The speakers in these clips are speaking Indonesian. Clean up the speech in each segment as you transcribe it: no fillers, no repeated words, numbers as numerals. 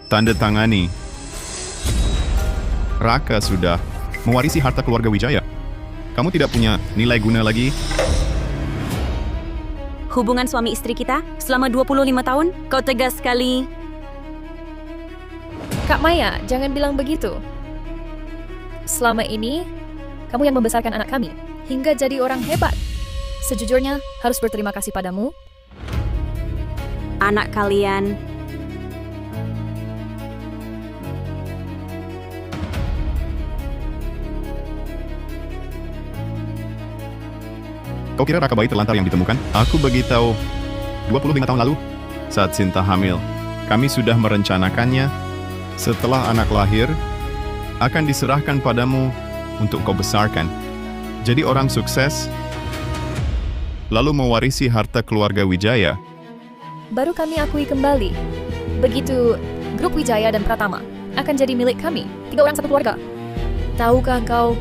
Tanda tangani. Raka sudah mewarisi harta keluarga Wijaya. Kamu tidak punya nilai guna lagi. Hubungan suami istri kita selama 25 tahun, kau tegas sekali. Kak Maya, jangan bilang begitu. Selama ini, kamu yang membesarkan anak kami, hingga jadi orang hebat. Sejujurnya, harus berterima kasih padamu. Anak kalian Kau kira Raka bayi terlantar yang ditemukan? Aku beritahu 25 tahun lalu, saat Sinta hamil. Kami sudah merencanakannya. Setelah anak lahir, akan diserahkan padamu untuk kau besarkan. Jadi orang sukses, lalu mewarisi harta keluarga Wijaya. Baru kami akui kembali. Begitu, grup Wijaya dan Pratama akan jadi milik kami, 3 orang satu keluarga. Tahukah kau,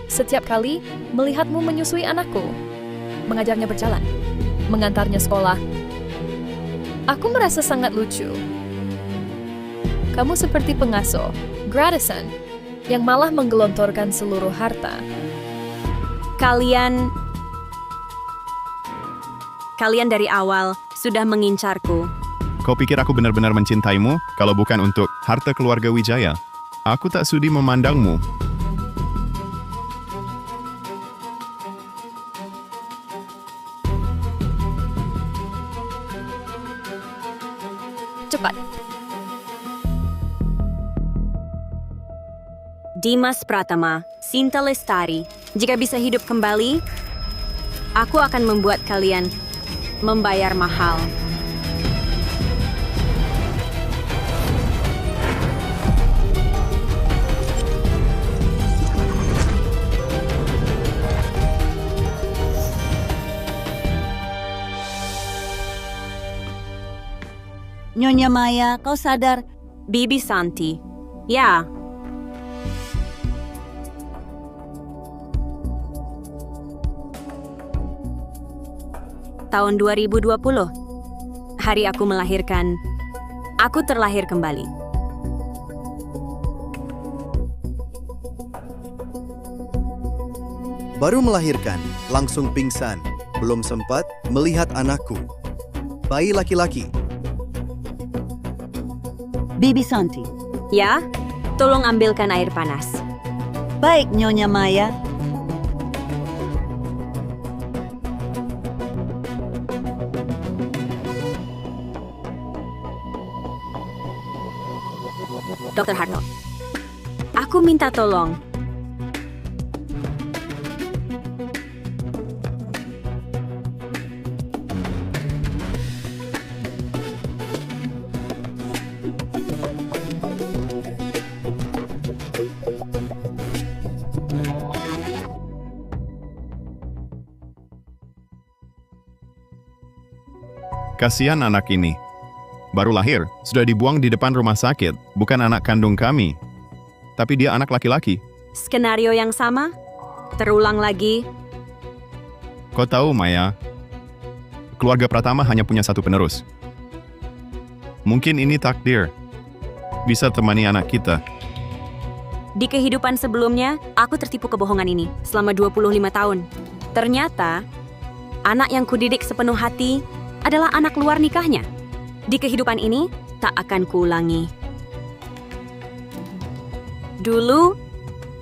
setiap kali melihatmu menyusui anakku, mengajarnya berjalan, mengantarnya sekolah, aku merasa sangat lucu. Kamu seperti pengasuh, gratisan, yang malah menggelontorkan seluruh harta. Kalian dari awal sudah mengincarku. Kau pikir aku benar-benar mencintaimu kalau bukan untuk harta keluarga Wijaya? Aku tak sudi memandangmu. Cepat. Dimas Pratama, Sinta Lestari, jika bisa hidup kembali, aku akan membuat kalian membayar mahal. Nyonya Maya, kau sadar? Bibi Santi. Ya, tahun 2020, hari aku melahirkan, aku terlahir kembali. Baru melahirkan, langsung pingsan. Belum sempat melihat anakku. Bayi laki-laki. Bibi Santi. Ya, tolong ambilkan air panas. Baik, Nyonya Maya. Dr. Harto, aku minta tolong. Kasihan anak ini. Baru lahir, sudah dibuang di depan rumah sakit. Bukan anak kandung kami. Tapi dia anak laki-laki. Skenario yang sama terulang lagi. Kau tahu, Maya, keluarga Pratama hanya punya satu penerus. Mungkin ini takdir. Bisa temani anak kita. Di kehidupan sebelumnya, aku tertipu kebohongan ini selama 25 tahun. Ternyata, anak yang kudidik sepenuh hati adalah anak luar nikahnya. Di kehidupan ini, tak akan kuulangi. Dulu,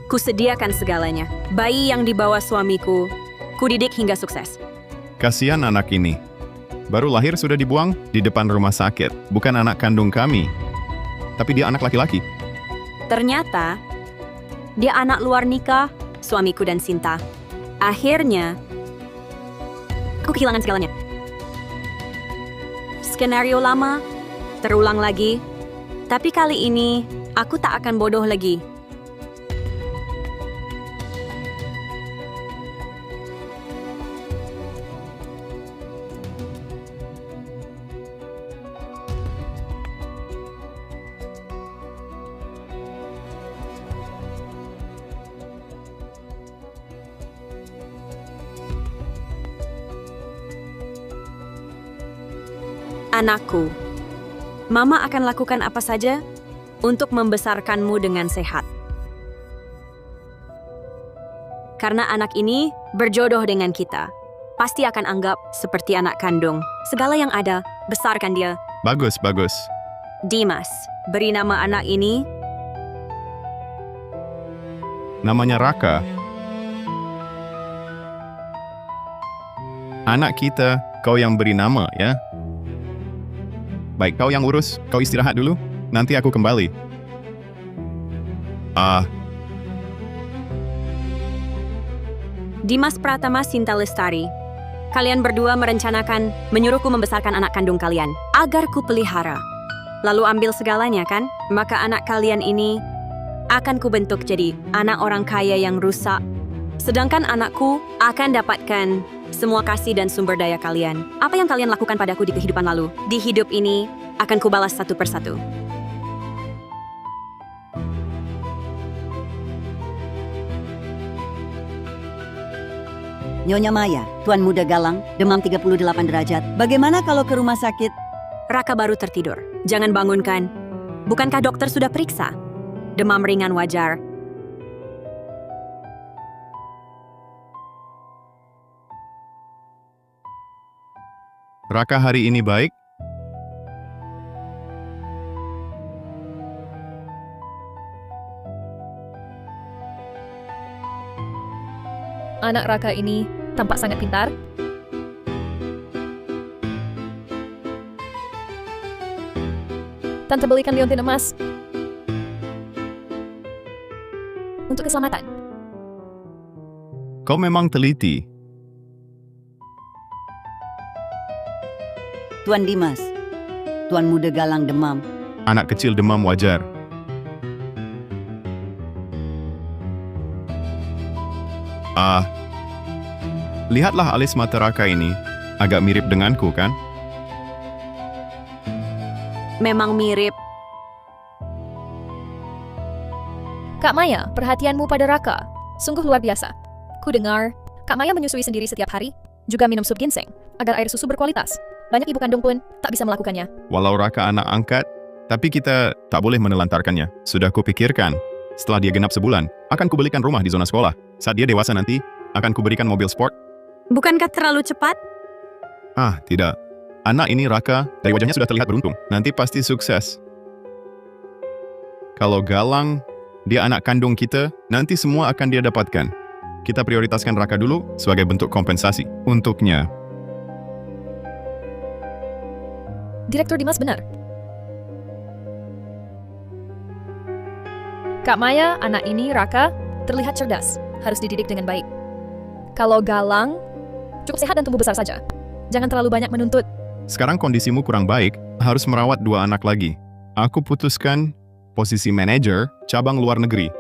kusediakan segalanya. Bayi yang dibawa suamiku, kudidik hingga sukses. Kasihan anak ini. Baru lahir sudah dibuang di depan rumah sakit. Bukan anak kandung kami. Tapi dia anak laki-laki. Ternyata, dia anak luar nikah, suamiku dan Sinta. Akhirnya, aku kehilangan segalanya. Skenario lama terulang lagi, tapi kali ini aku tak akan bodoh lagi. Anakku, Mama akan lakukan apa saja untuk membesarkanmu dengan sehat. Karena anak ini berjodoh dengan kita. Pasti akan anggap seperti anak kandung. Segala yang ada, besarkan dia. Bagus, bagus. Dimas, beri nama anak ini. Namanya Raka. Anak kita, kau yang beri nama, ya? Baik, kau yang urus. Kau istirahat dulu. Nanti aku kembali. Dimas Pratama Sinta Lestari. Kalian berdua merencanakan menyuruhku membesarkan anak kandung kalian agar ku pelihara. Lalu ambil segalanya kan? Maka anak kalian ini akan kubentuk jadi anak orang kaya yang rusak. Sedangkan anakku akan dapatkan semua kasih dan sumber daya kalian. Apa yang kalian lakukan padaku di kehidupan lalu, di hidup ini akan kubalas satu persatu. Nyonya Maya, Tuan Muda Galang, demam 38 derajat. Bagaimana kalau ke rumah sakit? Raka baru tertidur. Jangan bangunkan. Bukankah dokter sudah periksa? Demam ringan wajar. Raka hari ini baik? Anak Raka ini tampak sangat pintar. Tante belikan liontin emas untuk keselamatan. Kau memang teliti. Tuan Dimas, Tuan Muda Galang demam. Anak kecil demam wajar. Lihatlah alis mata Raka ini. Agak mirip denganku, kan? Memang mirip. Kak Maya, perhatianmu pada Raka sungguh luar biasa. Ku dengar, Kak Maya menyusui sendiri setiap hari, juga minum sup ginseng, agar air susu berkualitas. Banyak ibu kandung pun tak bisa melakukannya. Walau Raka anak angkat, tapi kita tak boleh menelantarkannya. Sudah kupikirkan. Setelah dia genap sebulan, akan kubelikan rumah di zona sekolah. Saat dia dewasa nanti, akan kuberikan mobil sport. Bukankah terlalu cepat? Tidak. Anak ini Raka, dari wajahnya sudah terlihat beruntung. Nanti pasti sukses. Kalau Galang, dia anak kandung kita, nanti semua akan dia dapatkan. Kita prioritaskan Raka dulu sebagai bentuk kompensasi untuknya. Direktur Dimas benar. Kak Maya, anak ini, Raka, terlihat cerdas. Harus dididik dengan baik. Kalau Galang, cukup sehat dan tumbuh besar saja. Jangan terlalu banyak menuntut. Sekarang kondisimu kurang baik, harus merawat 2 anak lagi. Aku putuskan posisi manajer cabang luar negeri.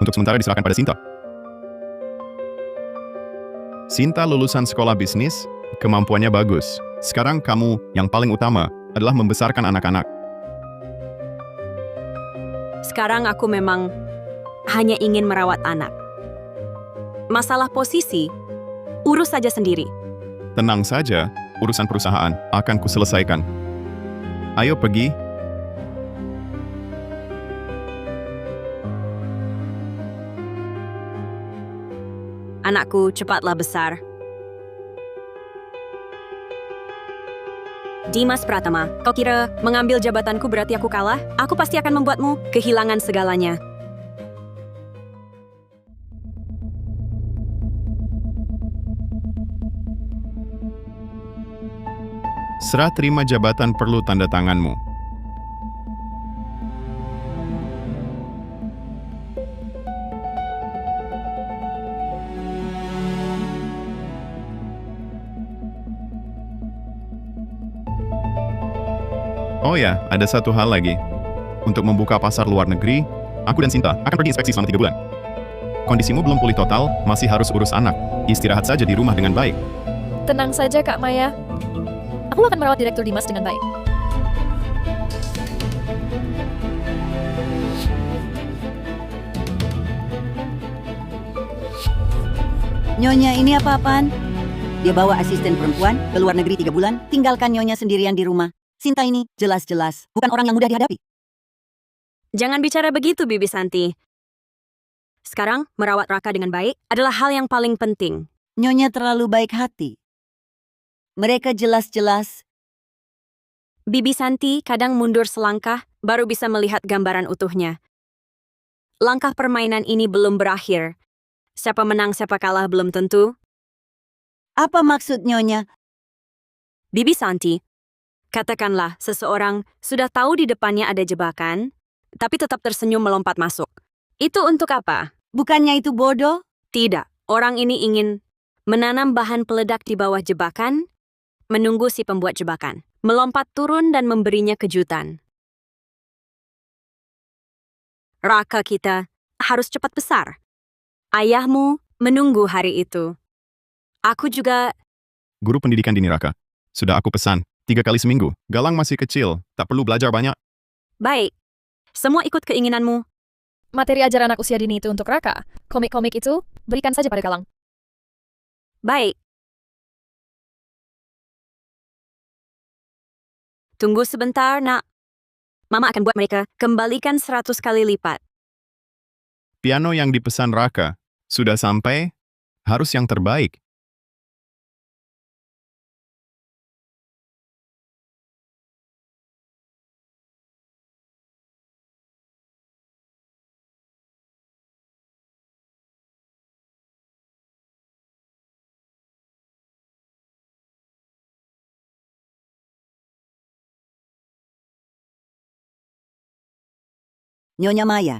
Untuk sementara diserahkan pada Sinta. Sinta lulusan sekolah bisnis, kemampuannya bagus. Sekarang kamu yang paling utama adalah membesarkan anak-anak. Sekarang aku memang hanya ingin merawat anak. Masalah posisi, urus saja sendiri. Tenang saja, urusan perusahaan akan kuselesaikan. Ayo pergi. Anakku, cepatlah besar. Dimas Pratama, kau kira mengambil jabatanku berarti aku kalah? Aku pasti akan membuatmu kehilangan segalanya. Serah terima jabatan perlu tanda tanganmu. Oh ya, ada satu hal lagi. Untuk membuka pasar luar negeri, aku dan Sinta akan pergi inspeksi selama 3 bulan. Kondisimu belum pulih total, masih harus urus anak. Istirahat saja di rumah dengan baik. Tenang saja, Kak Maya. Aku akan merawat Direktur Dimas dengan baik. Nyonya, ini apa-apaan? Dia bawa asisten perempuan ke luar negeri 3 bulan, tinggalkan Nyonya sendirian di rumah. Sinta ini jelas-jelas bukan orang yang mudah dihadapi. Jangan bicara begitu, Bibi Santi. Sekarang, merawat Raka dengan baik adalah hal yang paling penting. Nyonya terlalu baik hati. Mereka jelas-jelas Bibi Santi kadang mundur selangkah baru bisa melihat gambaran utuhnya. Langkah permainan ini belum berakhir. Siapa menang, siapa kalah belum tentu. apa maksud Nyonya? Bibi Santi, katakanlah seseorang sudah tahu di depannya ada jebakan, tapi tetap tersenyum melompat masuk. Itu untuk apa? Bukannya itu bodoh? Tidak, orang ini ingin menanam bahan peledak di bawah jebakan, menunggu si pembuat jebakan, melompat turun dan memberinya kejutan. Raka kita harus cepat besar. Ayahmu menunggu hari itu. Aku juga. Guru pendidikan dini Raka. Sudah aku pesan, 3 kali seminggu. Galang masih kecil, tak perlu belajar banyak. Baik, semua ikut keinginanmu. Materi ajar anak usia dini itu untuk Raka. Komik-komik itu, berikan saja pada Galang. Baik. Tunggu sebentar, nak. Mama akan buat mereka kembalikan 100 kali lipat. Piano yang dipesan Raka sudah sampai, harus yang terbaik. Nyonya Maya.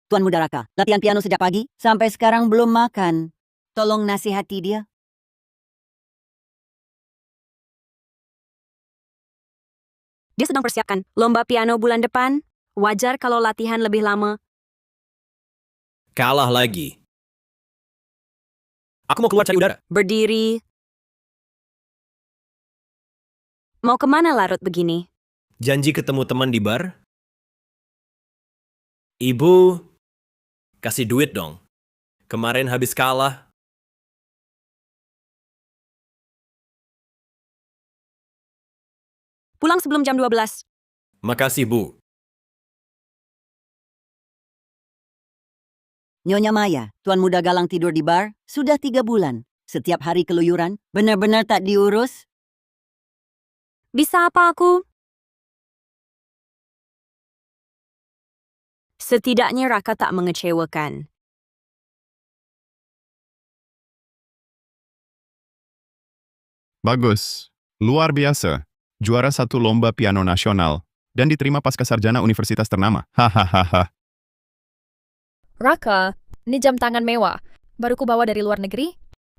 Tuan Muda Raka, latihan piano sejak pagi, sampai sekarang belum makan. Tolong nasihati dia. Dia sedang persiapkan lomba piano bulan depan. Wajar kalau latihan lebih lama. Kalah lagi. Aku mau keluar cari udara. Berdiri. Mau kemana larut begini? Janji ketemu teman di bar. Ibu, kasih duit dong. Kemarin habis kalah. Pulang sebelum jam 12. Makasih, Bu. Nyonya Maya, Tuan Muda Galang tidur di bar sudah 3 bulan. Setiap hari keluyuran, benar-benar tak diurus. Bisa apa aku? Setidaknya Raka tak mengecewakan. Bagus. Luar biasa. Juara 1 lomba piano nasional. Dan diterima pasca sarjana universitas ternama. Hahaha. Raka, ini jam tangan mewah. Baru ku bawa dari luar negeri.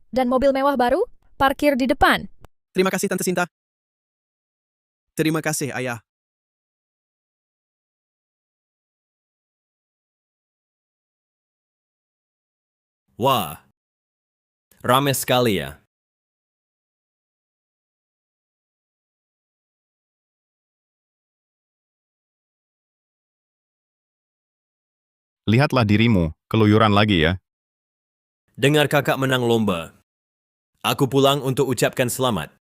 Dan mobil mewah baru, parkir di depan. Terima kasih Tante Sinta. Terima kasih Ayah. Wah, rame sekali ya. Lihatlah dirimu, keluyuran lagi ya. Dengar kakak menang lomba. Aku pulang untuk ucapkan selamat.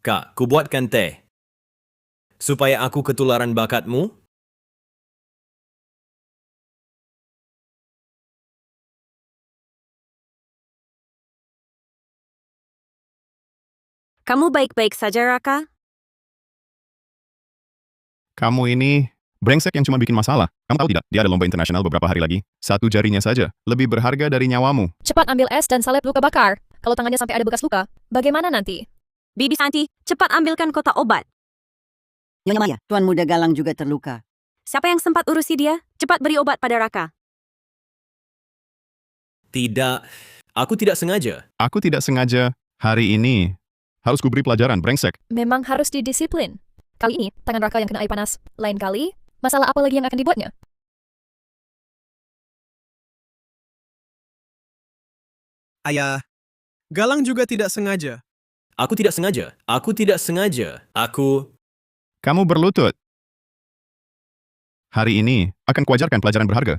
Kak, ku buatkan teh. Supaya aku ketularan bakatmu. Kamu baik-baik saja, Raka? Kamu ini brengsek yang cuma bikin masalah. Kamu tahu tidak, dia ada lomba internasional beberapa hari lagi. 1 jarinya saja, lebih berharga dari nyawamu. Cepat ambil es dan salep luka bakar. Kalau tangannya sampai ada bekas luka, bagaimana nanti? Bibi Santi, cepat ambilkan kotak obat. Nyonya Maya, Tuan Muda Galang juga terluka. Siapa yang sempat urusi dia? Cepat beri obat pada Raka. Tidak, aku tidak sengaja. Aku tidak sengaja, hari ini harus kuberi pelajaran, brengsek. Memang harus didisiplin. Kali ini, tangan Raka yang kena air panas. Lain kali, masalah apa lagi yang akan dibuatnya? Ayah, Galang juga tidak sengaja. Aku tidak sengaja. Aku tidak sengaja. Kamu berlutut. Hari ini akan kuajarkan pelajaran berharga.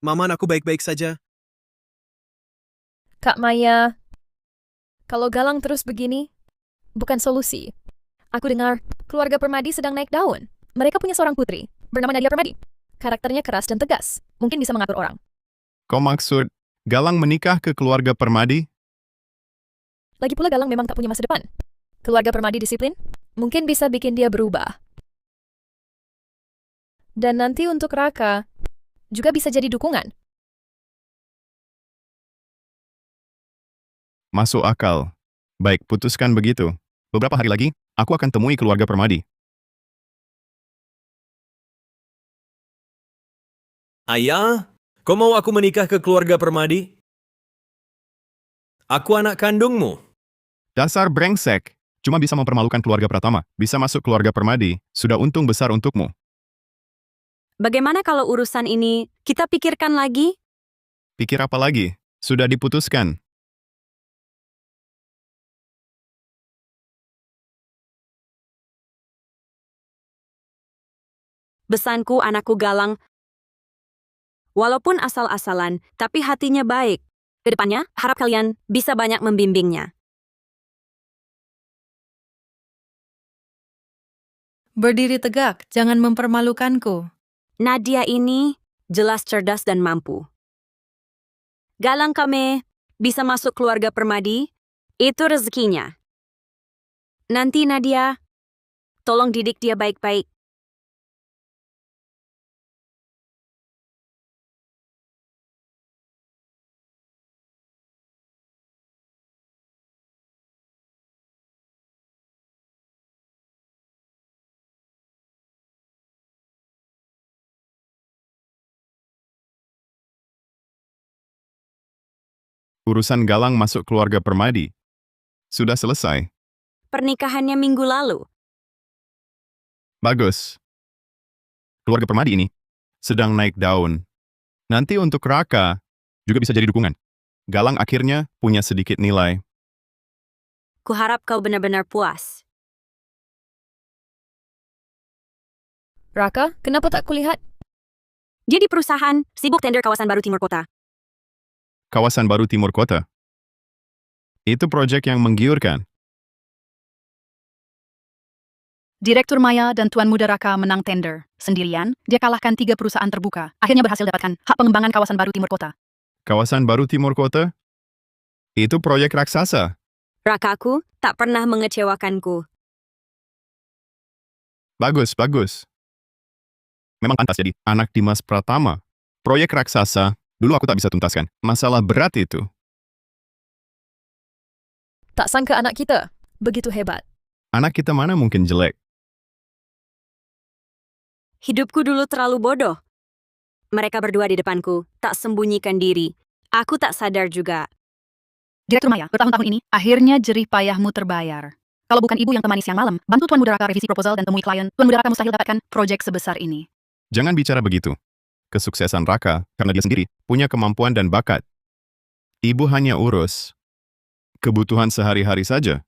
Maman, aku baik-baik saja. Kak Maya, kalau Galang terus begini, bukan solusi. Aku dengar keluarga Permadi sedang naik daun. Mereka punya seorang putri, bernama Nadia Permadi. Karakternya keras dan tegas, mungkin bisa mengatur orang. Kau maksud Galang menikah ke keluarga Permadi? Lagi pula Galang memang tak punya masa depan. Keluarga Permadi disiplin, mungkin bisa bikin dia berubah. Dan nanti untuk Raka, juga bisa jadi dukungan. Masuk akal. Baik, putuskan begitu. Beberapa hari lagi, aku akan temui keluarga Permadi. Ayah, kau mau aku menikah ke keluarga Permadi? Aku anak kandungmu. Dasar brengsek. Cuma bisa mempermalukan keluarga Pratama. Bisa masuk keluarga Permadi. Sudah untung besar untukmu. Bagaimana kalau urusan ini kita pikirkan lagi? Pikir apa lagi? Sudah diputuskan. Besanku anakku Galang, walaupun asal-asalan, tapi hatinya baik. Kedepannya, harap kalian bisa banyak membimbingnya. Berdiri tegak, jangan mempermalukanku. Nadia ini jelas cerdas dan mampu. Galang kami bisa masuk keluarga Permadi, itu rezekinya. Nanti Nadia, tolong didik dia baik-baik. Urusan Galang masuk keluarga Permadi. Sudah selesai. Pernikahannya minggu lalu. Bagus. Keluarga Permadi ini sedang naik daun. Nanti untuk Raka juga bisa jadi dukungan. Galang akhirnya punya sedikit nilai. Kuharap kau benar-benar puas. Raka, kenapa tak kulihat? Dia di perusahaan, sibuk tender kawasan baru timur kota. Kawasan baru timur kota. Itu proyek yang menggiurkan. Direktur Maya dan Tuan Muda Raka menang tender. Sendirian, dia kalahkan 3 perusahaan terbuka. Akhirnya berhasil dapatkan hak pengembangan kawasan baru timur kota. Kawasan baru timur kota? Itu proyek raksasa. Rakaku tak pernah mengecewakanku. Bagus, bagus. Memang pantas jadi anak Dimas Pratama. Proyek raksasa, dulu aku tak bisa tuntaskan. Masalah berat itu. Tak sangka anak kita begitu hebat. Anak kita mana mungkin jelek? Hidupku dulu terlalu bodoh. Mereka berdua di depanku, tak sembunyikan diri. Aku tak sadar juga. Direktur Maya, bertahun-tahun ini, akhirnya jerih payahmu terbayar. Kalau bukan ibu yang temani siang malam, bantu Tuan Muda Raka revisi proposal dan temui klien, Tuan Muda Raka mustahil dapatkan proyek sebesar ini. Jangan bicara begitu. Kesuksesan Raka, karena dia sendiri, punya kemampuan dan bakat. Ibu hanya urus kebutuhan sehari-hari saja.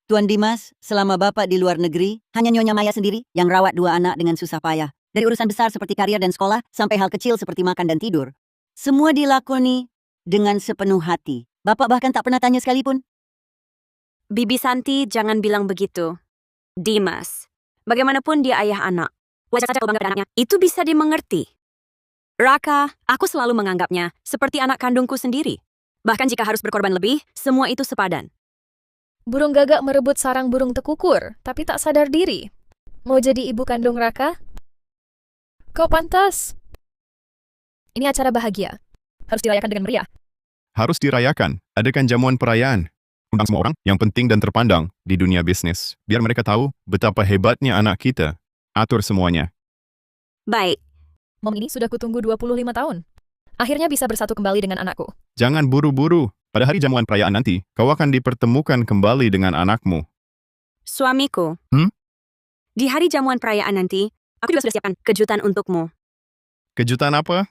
Tuan Dimas, selama Bapak di luar negeri, hanya Nyonya Maya sendiri yang rawat 2 anak dengan susah payah. Dari urusan besar seperti karier dan sekolah, sampai hal kecil seperti makan dan tidur. Semua dilakoni dengan sepenuh hati. Bapak bahkan tak pernah tanya sekalipun. Bibi Santi, jangan bilang begitu. Dimas, bagaimanapun dia ayah anak. Wajar saja kau bangga pada anaknya. Itu bisa dimengerti. Raka, aku selalu menganggapnya seperti anak kandungku sendiri. Bahkan jika harus berkorban lebih, semua itu sepadan. Burung gagak merebut sarang burung tekukur, tapi tak sadar diri. Mau jadi ibu kandung Raka? Kau pantas. Ini acara bahagia. Harus dirayakan dengan meriah. Harus dirayakan. Adakan jamuan perayaan. Undang semua orang yang penting dan terpandang di dunia bisnis. Biar mereka tahu betapa hebatnya anak kita. Atur semuanya. Baik, Mom ini sudah kutunggu 25 tahun. Akhirnya bisa bersatu kembali dengan anakku. Jangan buru-buru. Pada hari jamuan perayaan nanti, kau akan dipertemukan kembali dengan anakmu. suamiku. Hmm? Di hari jamuan perayaan nanti, aku juga sudah siapkan kejutan untukmu. Kejutan apa?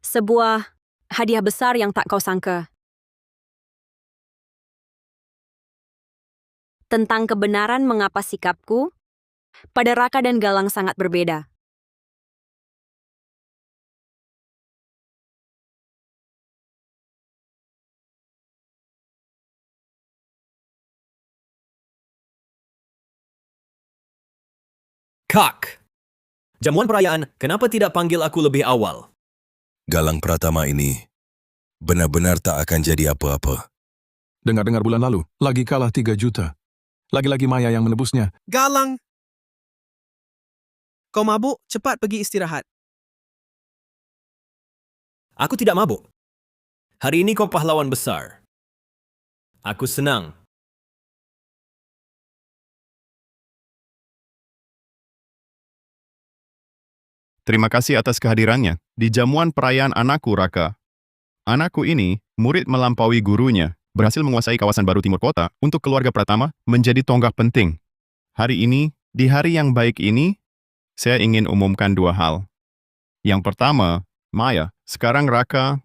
Sebuah hadiah besar yang tak kau sangka. Tentang kebenaran mengapa sikapku pada Raka dan Galang sangat berbeda. Kak! Jamuan perayaan, kenapa tidak panggil aku lebih awal? Galang Pratama ini benar-benar tak akan jadi apa-apa. Dengar-dengar bulan lalu, lagi kalah 3 juta. Lagi-lagi Maya yang menebusnya. Galang! Kau mabuk, cepat pergi istirahat. Aku tidak mabuk. Hari ini kau pahlawan besar. Aku senang. Terima kasih atas kehadirannya di jamuan perayaan anakku, Raka. Anakku ini, murid melampaui gurunya, berhasil menguasai kawasan baru timur kota untuk keluarga Pratama menjadi tonggak penting. Hari ini, di hari yang baik ini, saya ingin umumkan 2 hal. Yang pertama, Maya, sekarang Raka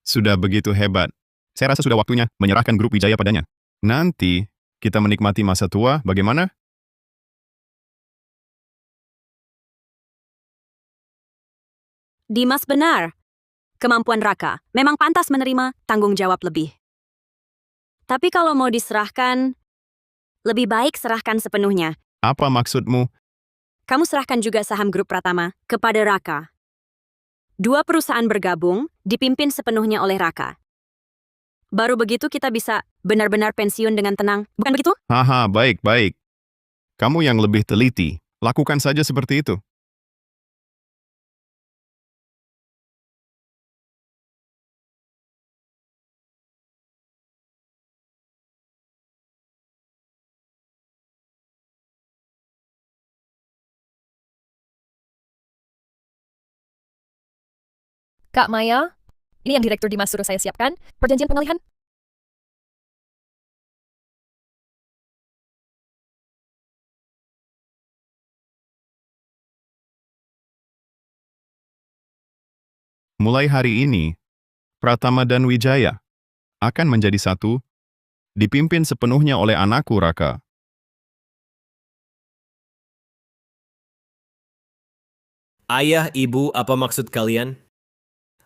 sudah begitu hebat. Saya rasa sudah waktunya menyerahkan grup Wijaya padanya. Nanti, kita menikmati masa tua, bagaimana? Dimas benar. Kemampuan Raka memang pantas menerima tanggung jawab lebih. Tapi kalau mau diserahkan, lebih baik serahkan sepenuhnya. Apa maksudmu? Kamu serahkan juga saham grup Pratama kepada Raka. 2 perusahaan bergabung, dipimpin sepenuhnya oleh Raka. Baru begitu kita bisa benar-benar pensiun dengan tenang, bukan begitu? Haha, baik-baik. Kamu yang lebih teliti, lakukan saja seperti itu. Kak Maya, ini yang Direktur Dimas suruh saya siapkan, perjanjian pengalihan. Mulai hari ini, Pratama dan Wijaya akan menjadi satu, dipimpin sepenuhnya oleh anakku, Raka. Ayah, ibu, apa maksud kalian?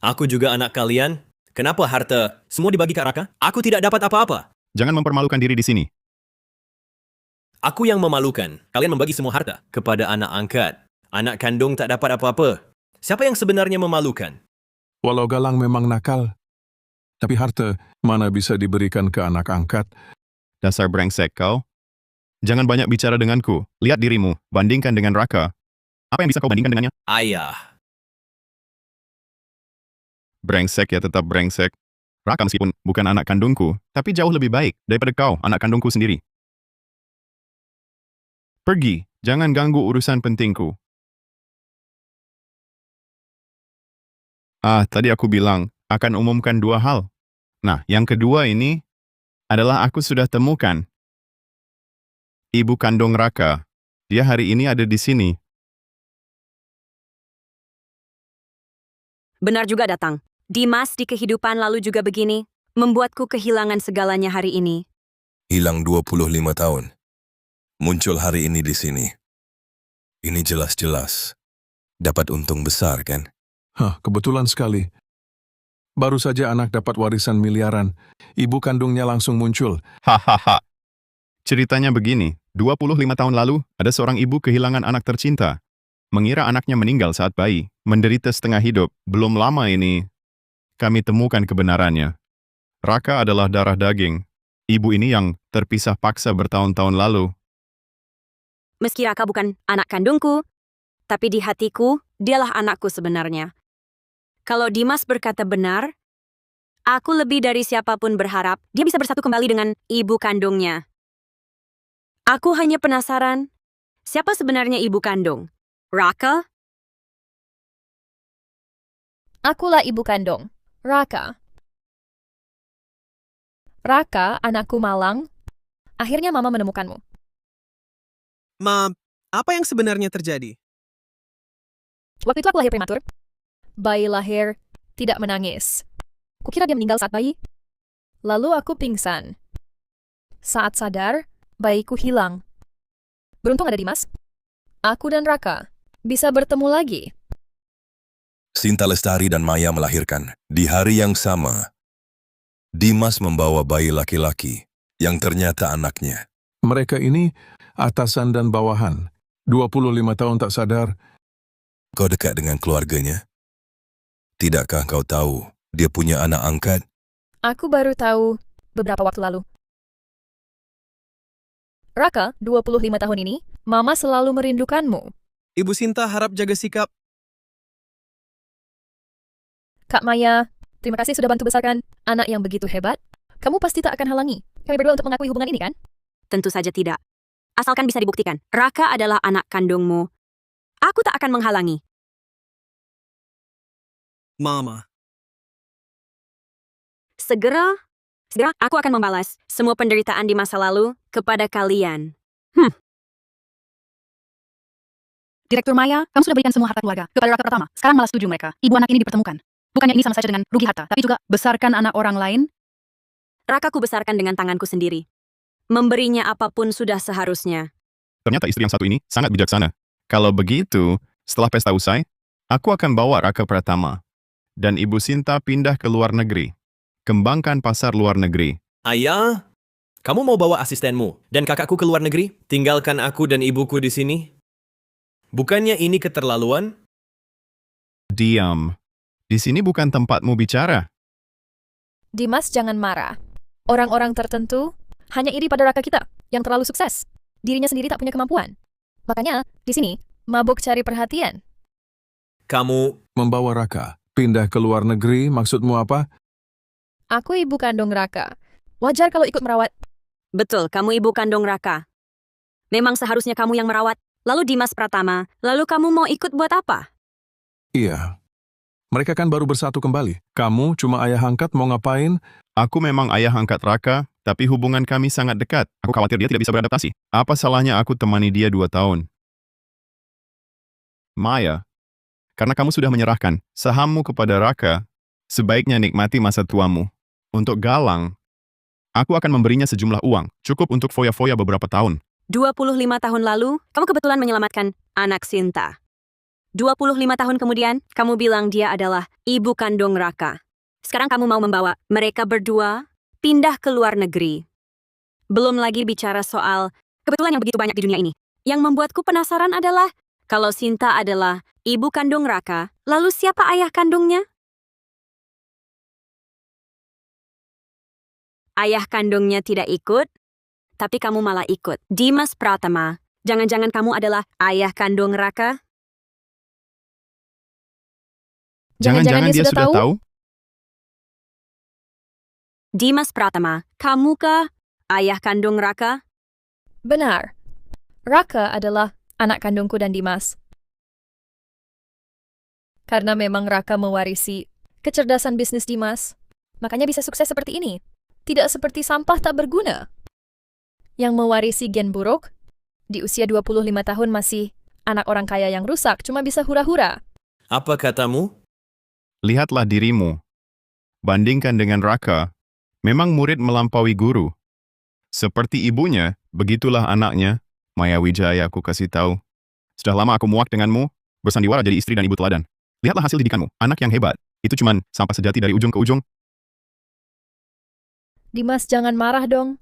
Aku juga anak kalian. Kenapa harta semua dibagi ke Raka? Aku tidak dapat apa-apa. Jangan mempermalukan diri di sini. Aku yang memalukan. Kalian membagi semua harta kepada anak angkat. Anak kandung tak dapat apa-apa. Siapa yang sebenarnya memalukan? Walau Galang memang nakal, tapi harta mana bisa diberikan ke anak angkat. Dasar brengsek kau. Jangan banyak bicara denganku. Lihat dirimu, bandingkan dengan Raka. Apa yang bisa kau bandingkan dengannya? Ayah. Brengsek ya tetap brengsek. Raka meskipun bukan anak kandungku, tapi jauh lebih baik daripada kau, anak kandungku sendiri. Pergi, jangan ganggu urusan pentingku. Tadi aku bilang akan umumkan 2 hal. Nah, yang kedua ini adalah aku sudah temukan ibu kandung Raka. Dia hari ini ada di sini. Benar juga datang. Dimas di kehidupan lalu juga begini, membuatku kehilangan segalanya hari ini. Hilang 25 tahun. Muncul hari ini di sini. Ini jelas-jelas dapat untung besar, kan? Kebetulan sekali. Baru saja anak dapat warisan miliaran. Ibu kandungnya langsung muncul. Hahaha. Ceritanya begini, 25 tahun lalu, ada seorang ibu kehilangan anak tercinta. Mengira anaknya meninggal saat bayi, menderita setengah hidup. Belum lama ini, kami temukan kebenarannya. Raka adalah darah daging. Ibu ini yang terpisah paksa bertahun-tahun lalu. Meski Raka bukan anak kandungku, tapi di hatiku, dialah anakku sebenarnya. Kalau Dimas berkata benar, aku lebih dari siapapun berharap dia bisa bersatu kembali dengan ibu kandungnya. Aku hanya penasaran, siapa sebenarnya ibu kandung? Raka? Akulah ibu kandung, Raka. Raka, anakku malang. Akhirnya Mama menemukanmu. Mam, apa yang sebenarnya terjadi? Waktu itu aku lahir prematur. Bayi lahir, tidak menangis. Kukira dia meninggal saat bayi. Lalu aku pingsan. Saat sadar, bayiku hilang. Beruntung ada Dimas. Aku dan Raka bisa bertemu lagi. Sinta Lestari dan Maya melahirkan di hari yang sama. Dimas membawa bayi laki-laki yang ternyata anaknya. Mereka ini atasan dan bawahan. 25 tahun tak sadar. Kau dekat dengan keluarganya? Tidakkah kau tahu dia punya anak angkat? Aku baru tahu beberapa waktu lalu. Raka, 25 tahun ini, Mama selalu merindukanmu. Ibu Sinta harap jaga sikap. Kak Maya, terima kasih sudah bantu besarkan anak yang begitu hebat. Kamu pasti tak akan halangi kami berdua untuk mengakui hubungan ini, kan? Tentu saja tidak. Asalkan bisa dibuktikan, Raka adalah anak kandungmu. Aku tak akan menghalangi. Mama. Segera aku akan membalas semua penderitaan di masa lalu kepada kalian. Direktur Maya, kamu sudah berikan semua harta keluarga kepada Raka pertama. Sekarang malah setuju mereka. Ibu anak ini dipertemukan. Bukannya ini sama saja dengan rugi harta, tapi juga besarkan anak orang lain. Raka ku besarkan dengan tanganku sendiri. Memberinya apapun sudah seharusnya. Ternyata istri yang satu ini sangat bijaksana. Kalau begitu, setelah pesta usai, aku akan bawa Raka Pratama. Dan Ibu Sinta pindah ke luar negeri. Kembangkan pasar luar negeri. Ayah, kamu mau bawa asistenmu dan kakakku ke luar negeri? Tinggalkan aku dan ibuku di sini? Bukannya ini keterlaluan? Diam. Di sini bukan tempatmu bicara. Dimas, jangan marah. Orang-orang tertentu hanya iri pada Raka kita yang terlalu sukses. Dirinya sendiri tak punya kemampuan. Makanya, di sini, mabuk cari perhatian. Kamu... Membawa Raka pindah ke luar negeri, maksudmu apa? Aku ibu kandung Raka. Wajar kalau ikut merawat. Betul, kamu ibu kandung Raka. Memang seharusnya kamu yang merawat. Lalu Dimas Pratama, lalu kamu mau ikut buat apa? Iya. Mereka kan baru bersatu kembali. Kamu cuma ayah angkat, mau ngapain? Aku memang ayah angkat Raka, tapi hubungan kami sangat dekat. Aku khawatir dia tidak bisa beradaptasi. Apa salahnya aku temani dia 2 tahun? Maya, karena kamu sudah menyerahkan sahammu kepada Raka, sebaiknya nikmati masa tuamu. Untuk Galang, aku akan memberinya sejumlah uang, cukup untuk foya-foya beberapa tahun. 25 tahun lalu, kamu kebetulan menyelamatkan anak Sinta. 25 tahun kemudian, kamu bilang dia adalah ibu kandung Raka. Sekarang kamu mau membawa mereka berdua pindah ke luar negeri. Belum lagi bicara soal kebetulan yang begitu banyak di dunia ini. Yang membuatku penasaran adalah, kalau Sinta adalah ibu kandung Raka, lalu siapa ayah kandungnya? Ayah kandungnya tidak ikut, tapi kamu malah ikut. Dimas Pratama, jangan-jangan kamu adalah ayah kandung Raka? Jangan-jangan dia sudah tahu? Dimas Pratama, kamukah ayah kandung Raka? Benar. Raka adalah anak kandungku dan Dimas. Karena memang Raka mewarisi kecerdasan bisnis Dimas, makanya bisa sukses seperti ini. Tidak seperti sampah tak berguna. Yang mewarisi gen buruk, di usia 25 tahun masih anak orang kaya yang rusak, cuma bisa hura-hura. Apa katamu? Lihatlah dirimu. Bandingkan dengan Raka, memang murid melampaui guru. Seperti ibunya, begitulah anaknya, Maya Wijaya aku kasih tahu. Sudah lama aku muak denganmu, bersandiwara jadi istri dan ibu teladan. Lihatlah hasil didikanmu, anak yang hebat. Itu cuman sampah sejati dari ujung ke ujung. Dimas, jangan marah dong.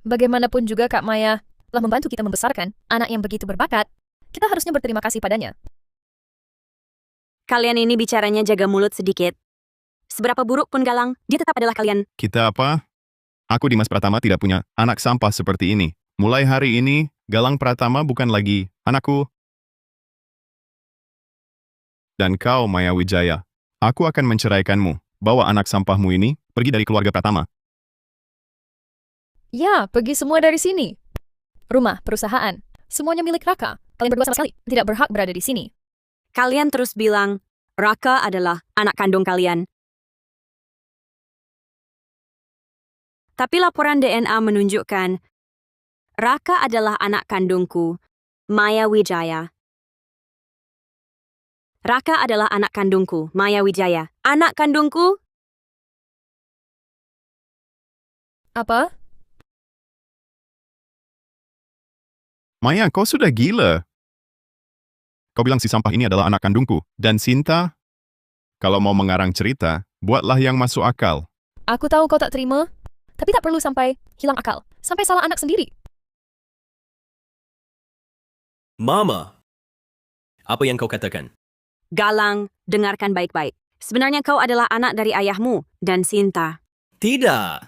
Bagaimanapun juga Kak Maya telah membantu kita membesarkan anak yang begitu berbakat. Kita harusnya berterima kasih padanya. Kalian ini bicaranya jaga mulut sedikit. Seberapa buruk pun Galang, dia tetap adalah kalian. Kita apa? Aku Dimas Pratama tidak punya anak sampah seperti ini. Mulai hari ini, Galang Pratama bukan lagi anakku. Dan kau, Maya Wijaya, aku akan menceraikanmu. Bawa anak sampahmu ini pergi dari keluarga Pratama. Ya, pergi semua dari sini. Rumah, perusahaan, semuanya milik Raka. Kalian berdua sama sekali tidak berhak berada di sini. Kalian terus bilang, Raka adalah anak kandung kalian. Tapi laporan DNA menunjukkan, Raka adalah anak kandungku, Maya Wijaya. Raka adalah anak kandungku, Maya Wijaya. Anak kandungku? Apa? Maya, kau sudah gila. Kau bilang si sampah ini adalah anak kandungku. Dan Sinta, kalau mau mengarang cerita, buatlah yang masuk akal. Aku tahu kau tak terima, tapi tak perlu sampai hilang akal. Sampai salah anak sendiri. Mama, apa yang kau katakan? Galang, dengarkan baik-baik. Sebenarnya kau adalah anak dari ayahmu dan Sinta. Tidak.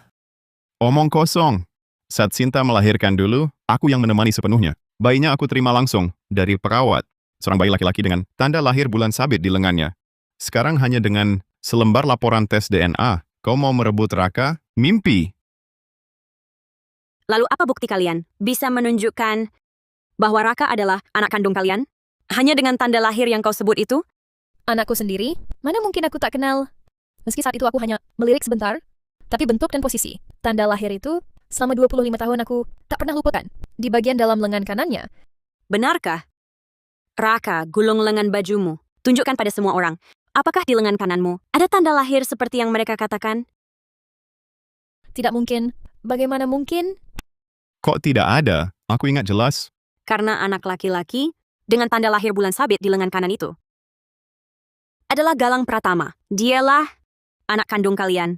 Omong kosong. Saat Sinta melahirkan dulu, aku yang menemani sepenuhnya. Bayinya aku terima langsung dari perawat. Seorang bayi laki-laki dengan tanda lahir bulan sabit di lengannya. Sekarang hanya dengan selembar laporan tes DNA. Kau mau merebut Raka? Mimpi. Lalu apa bukti kalian bisa menunjukkan bahwa Raka adalah anak kandung kalian? Hanya dengan tanda lahir yang kau sebut itu? Anakku sendiri? Mana mungkin aku tak kenal? Meski saat itu aku hanya melirik sebentar, tapi bentuk dan posisi tanda lahir itu selama 25 tahun aku tak pernah lupakan. Di bagian dalam lengan kanannya. Benarkah? Raka, gulung lengan bajumu. Tunjukkan pada semua orang. Apakah di lengan kananmu ada tanda lahir seperti yang mereka katakan? Tidak mungkin. Bagaimana mungkin? Kok tidak ada? Aku ingat jelas. Karena anak laki-laki dengan tanda lahir bulan sabit di lengan kanan itu adalah Galang Pratama. Dialah anak kandung kalian.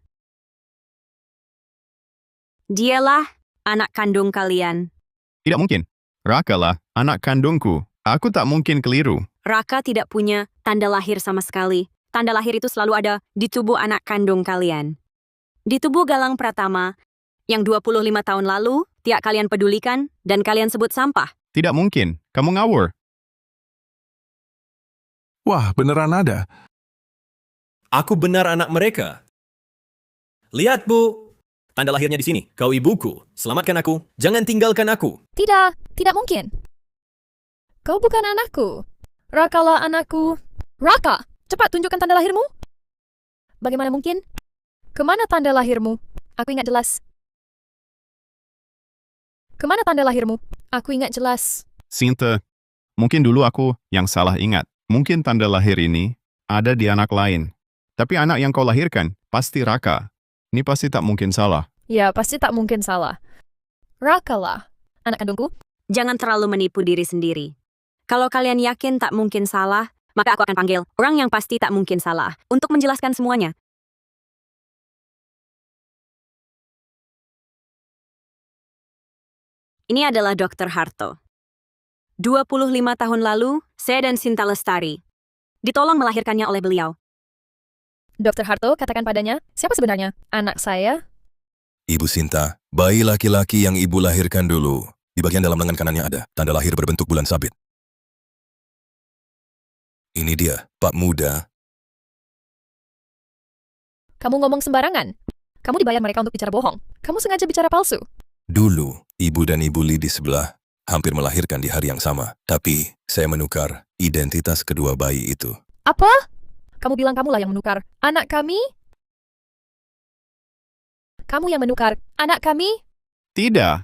Dialah anak kandung kalian. Tidak mungkin. Raka lah anak kandungku. Aku tak mungkin keliru. Raka tidak punya tanda lahir sama sekali. Tanda lahir itu selalu ada di tubuh anak kandung kalian. Di tubuh Galang Pratama yang 25 tahun lalu tidak kalian pedulikan dan kalian sebut sampah. Tidak mungkin. Kamu ngawur. Wah, beneran ada. Aku benar anak mereka. Lihat, Bu. Tanda lahirnya di sini. Kau ibuku. Selamatkan aku. Jangan tinggalkan aku. Tidak mungkin. Kau bukan anakku. Rakalah anakku. Raka, cepat tunjukkan tanda lahirmu. Bagaimana mungkin? Kemana tanda lahirmu? Aku ingat jelas. Kemana tanda lahirmu? Aku ingat jelas. Sinta, mungkin dulu aku yang salah ingat. Mungkin tanda lahir ini ada di anak lain. Tapi anak yang kau lahirkan pasti Raka. Ini pasti tak mungkin salah. Ya, pasti tak mungkin salah. Rakalah anak kandungku. Jangan terlalu menipu diri sendiri. Kalau kalian yakin tak mungkin salah, maka aku akan panggil orang yang pasti tak mungkin salah untuk menjelaskan semuanya. Ini adalah Dr. Harto. 25 tahun lalu, saya dan Sinta Lestari ditolong melahirkannya oleh beliau. Dr. Harto, katakan padanya, siapa sebenarnya anak saya? Ibu Sinta, bayi laki-laki yang ibu lahirkan dulu. Di bagian dalam lengan kanannya ada tanda lahir berbentuk bulan sabit. Ini dia, Pak Muda. Kamu ngomong sembarangan. Kamu dibayar mereka untuk bicara bohong. Kamu sengaja bicara palsu. Dulu, ibu dan ibu Li di sebelah hampir melahirkan di hari yang sama. Tapi, saya menukar identitas kedua bayi itu. Apa? Kamu bilang kamulah yang menukar anak kami? Kamu yang menukar anak kami? Tidak.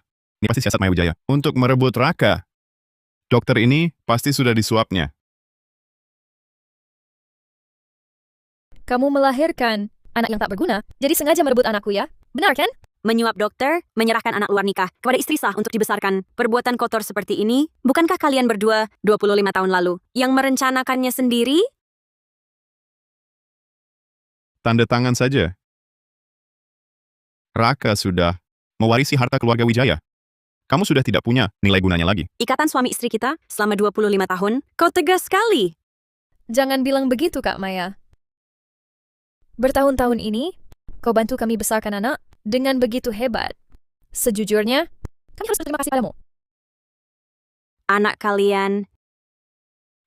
Ini pasti siasat Maya Wijaya untuk merebut Raka. Dokter ini pasti sudah disuapnya. Kamu melahirkan anak yang tak berguna, jadi sengaja merebut anakku ya? Benar kan? Menyuap dokter, menyerahkan anak luar nikah kepada istri sah untuk dibesarkan. Perbuatan kotor seperti ini, bukankah kalian berdua 25 tahun lalu yang merencanakannya sendiri? Tanda tangan saja. Raka sudah mewarisi harta keluarga Wijaya. Kamu sudah tidak punya nilai gunanya lagi. Ikatan suami istri kita selama 25 tahun, kau tegas sekali. Jangan bilang begitu, Kak Maya. Bertahun-tahun ini, kau bantu kami besarkan anak dengan begitu hebat. Sejujurnya, kami harus berterima kasih padamu. Anak kalian,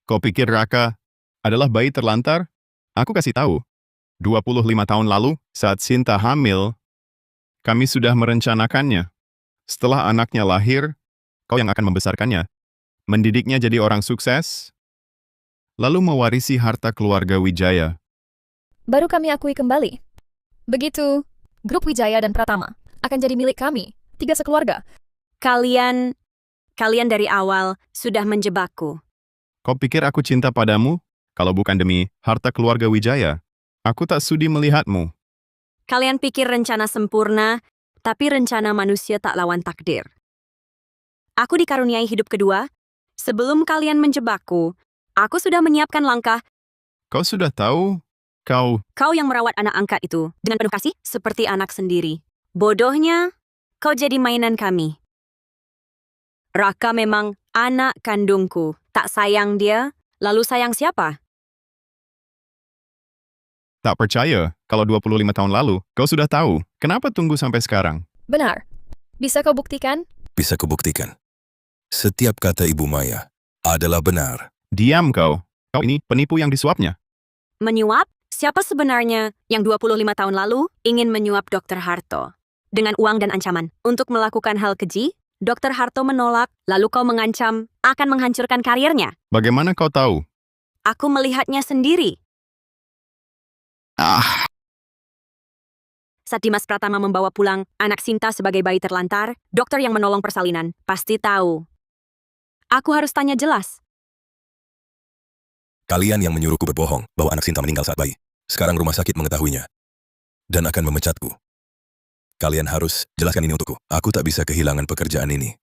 Kau pikir Raka adalah bayi terlantar? Aku kasih tahu. 25 tahun lalu, saat Sinta hamil, kami sudah merencanakannya. Setelah anaknya lahir, kau yang akan membesarkannya. Mendidiknya jadi orang sukses, lalu mewarisi harta keluarga Wijaya. Baru kami akui kembali. Begitu, grup Wijaya dan Pratama akan jadi milik kami, 3 sekeluarga. kalian dari awal sudah menjebakku. Kau pikir aku cinta padamu? Kalau bukan demi harta keluarga Wijaya, aku tak sudi melihatmu. Kalian pikir rencana sempurna, tapi rencana manusia tak lawan takdir. Aku dikaruniai hidup kedua. Sebelum kalian menjebakku, aku sudah menyiapkan langkah. Kau sudah tahu? Kau yang merawat anak angkat itu dengan penuh kasih seperti anak sendiri. Bodohnya, kau jadi mainan kami. Raka memang Anak kandungku tak sayang dia, lalu sayang siapa? Tak percaya kalau 25 tahun lalu kau sudah tahu. Kenapa tunggu sampai sekarang? Benar. Bisa kau buktikan? Bisa kubuktikan. Setiap kata Ibu Maya adalah benar. Diam kau. Kau ini penipu yang disuapnya. Menyuap? Siapa sebenarnya yang 25 tahun lalu ingin menyuap Dr. Harto? Dengan uang dan ancaman. Untuk melakukan hal keji, Dr. Harto menolak, lalu kau mengancam akan menghancurkan karirnya. Bagaimana kau tahu? Aku melihatnya sendiri. Saat Dimas Pratama membawa pulang anak Sinta sebagai bayi terlantar, dokter yang menolong persalinan pasti tahu. Aku harus tanya jelas. Kalian yang menyuruhku berbohong bahwa anak Sinta meninggal saat bayi. Sekarang rumah sakit mengetahuinya. Dan akan memecatku. Kalian harus jelaskan ini untukku. Aku tak bisa kehilangan pekerjaan ini.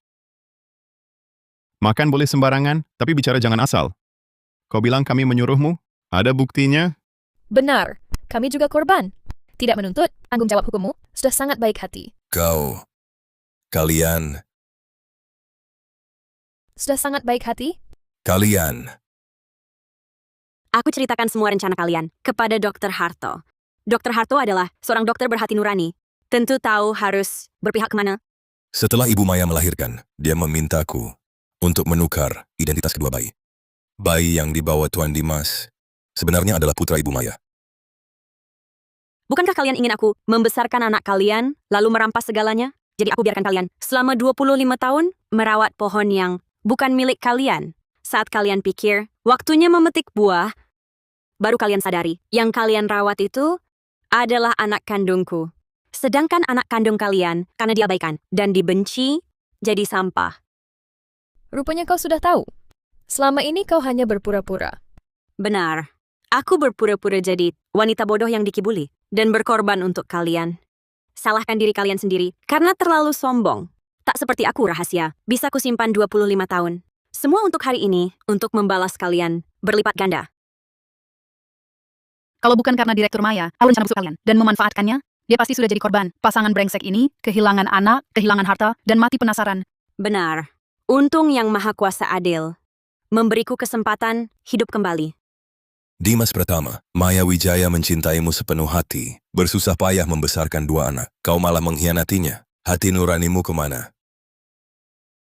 Makan boleh sembarangan, tapi bicara jangan asal. Kau bilang kami menyuruhmu? Ada buktinya? Benar. Kami juga korban. Tidak menuntut, tanggung jawab hukummu sudah sangat baik hati. Kalian, Sudah sangat baik hati? kalian. Aku ceritakan semua rencana kalian kepada Dr. Harto. Dr. Harto adalah seorang dokter berhati nurani. Tentu tahu harus berpihak kemana. Setelah Ibu Maya melahirkan, dia memintaku untuk menukar identitas kedua bayi. Bayi yang dibawa Tuan Dimas sebenarnya adalah putra Ibu Maya. Bukankah kalian ingin aku membesarkan anak kalian, lalu merampas segalanya? Jadi aku biarkan kalian selama 25 tahun merawat pohon yang bukan milik kalian. Saat kalian pikir, waktunya memetik buah, baru kalian sadari, yang kalian rawat itu adalah anak kandungku. Sedangkan anak kandung kalian, karena diabaikan dan dibenci, jadi sampah. Rupanya kau sudah tahu. Selama ini kau hanya berpura-pura. Benar. Aku berpura-pura jadi wanita bodoh yang dikibuli dan berkorban untuk kalian. Salahkan diri kalian sendiri karena terlalu sombong. Tak seperti aku rahasia, bisa kusimpan 25 tahun. Semua untuk hari ini, untuk membalas kalian berlipat ganda. Kalau bukan karena Direktur Maya, tahu rencana busuk kalian, dan memanfaatkannya, dia pasti sudah jadi korban. Pasangan brengsek ini, kehilangan anak, kehilangan harta, dan mati penasaran. Benar. Untung Yang Maha Kuasa adil. Memberiku kesempatan hidup kembali. Dimas Pratama, Maya Wijaya mencintaimu sepenuh hati, bersusah payah membesarkan dua anak. Kau malah mengkhianatinya. Hati nuranimu kemana?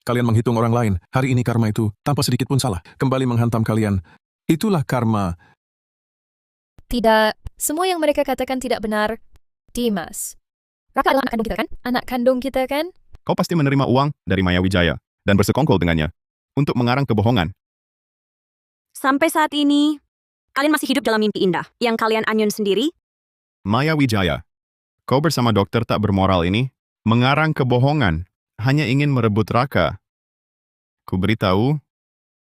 Kalian menghitung orang lain. Hari ini karma itu, tanpa sedikit pun salah, kembali menghantam kalian. Itulah karma. Tidak, semua yang mereka katakan tidak benar. Dimas. Raka adalah anak kandung kita kan? Anak kandung kita kan? Kau pasti menerima uang dari Maya Wijaya dan bersekongkol dengannya untuk mengarang kebohongan. Sampai saat ini, kalian masih hidup dalam mimpi indah yang kalian anyun sendiri. Maya Wijaya, kau bersama dokter tak bermoral ini mengarang kebohongan, hanya ingin merebut Raka. Ku beritahu,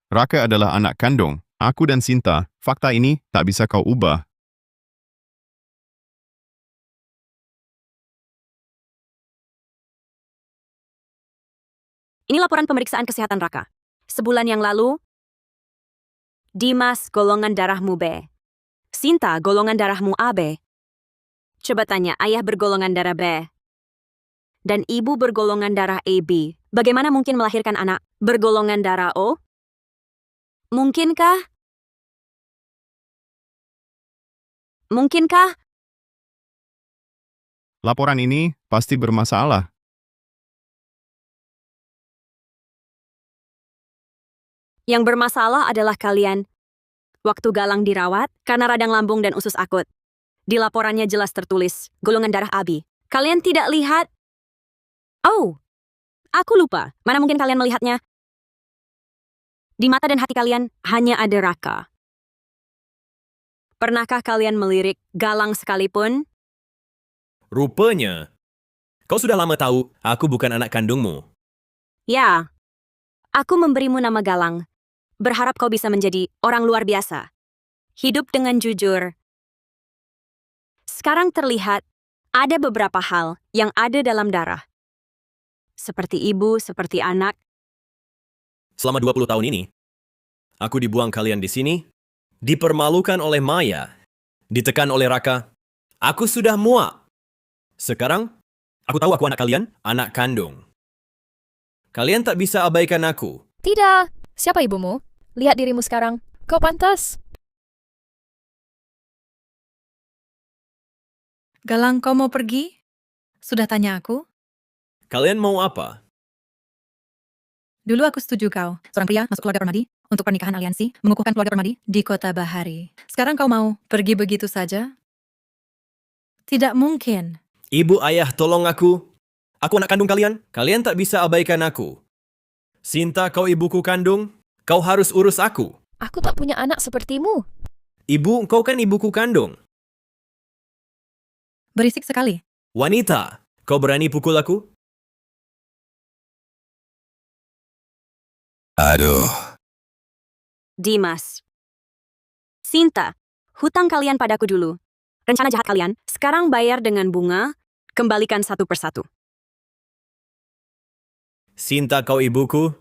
Raka adalah anak kandung, aku dan Sinta. Fakta ini tak bisa kau ubah. Ini laporan pemeriksaan kesehatan Raka. Sebulan yang lalu, Dimas golongan darahmu B. Sinta golongan darahmu AB. Coba tanya, ayah bergolongan darah B. Dan ibu bergolongan darah AB. Bagaimana mungkin melahirkan anak bergolongan darah O? Mungkinkah? Mungkinkah? Laporan ini pasti bermasalah. Yang bermasalah adalah kalian. Waktu Galang dirawat karena radang lambung dan usus akut. Di laporannya jelas tertulis, golongan darah AB. Kalian tidak lihat? Oh, aku lupa. Mana mungkin kalian melihatnya? Di mata dan hati kalian hanya ada Raka. Pernahkah kalian melirik Galang sekalipun? Rupanya, kau sudah lama tahu aku bukan anak kandungmu. Ya, aku memberimu nama Galang. Berharap kau bisa menjadi orang luar biasa. Hidup dengan jujur. Sekarang terlihat ada beberapa hal yang ada dalam darah. Seperti ibu, seperti anak. Selama 20 tahun ini, aku dibuang kalian di sini, dipermalukan oleh Maya, ditekan oleh Raka. Aku sudah muak. Sekarang, aku tahu aku anak kalian, anak kandung. Kalian tak bisa abaikan aku. Tidak. Siapa ibumu? Lihat dirimu sekarang. Kau pantas. Galang, kau mau pergi? Sudah tanya aku? Kalian mau apa? Dulu aku setuju kau, seorang pria masuk keluarga Permadi, untuk pernikahan aliansi, mengukuhkan keluarga Permadi di kota Bahari. Sekarang kau mau pergi begitu saja? Tidak mungkin. Ibu, ayah, tolong aku. Aku anak kandung kalian. Kalian tak bisa abaikan aku. Sinta, kau ibuku kandung. Kau harus urus aku. Aku tak punya anak sepertimu. Ibu, kau kan ibuku kandung. Berisik sekali. Wanita, kau berani pukul aku? Aduh, Dimas. Sinta, hutang kalian padaku dulu. Rencana jahat kalian, sekarang bayar dengan bunga, kembalikan satu persatu. Sinta, kau ibuku.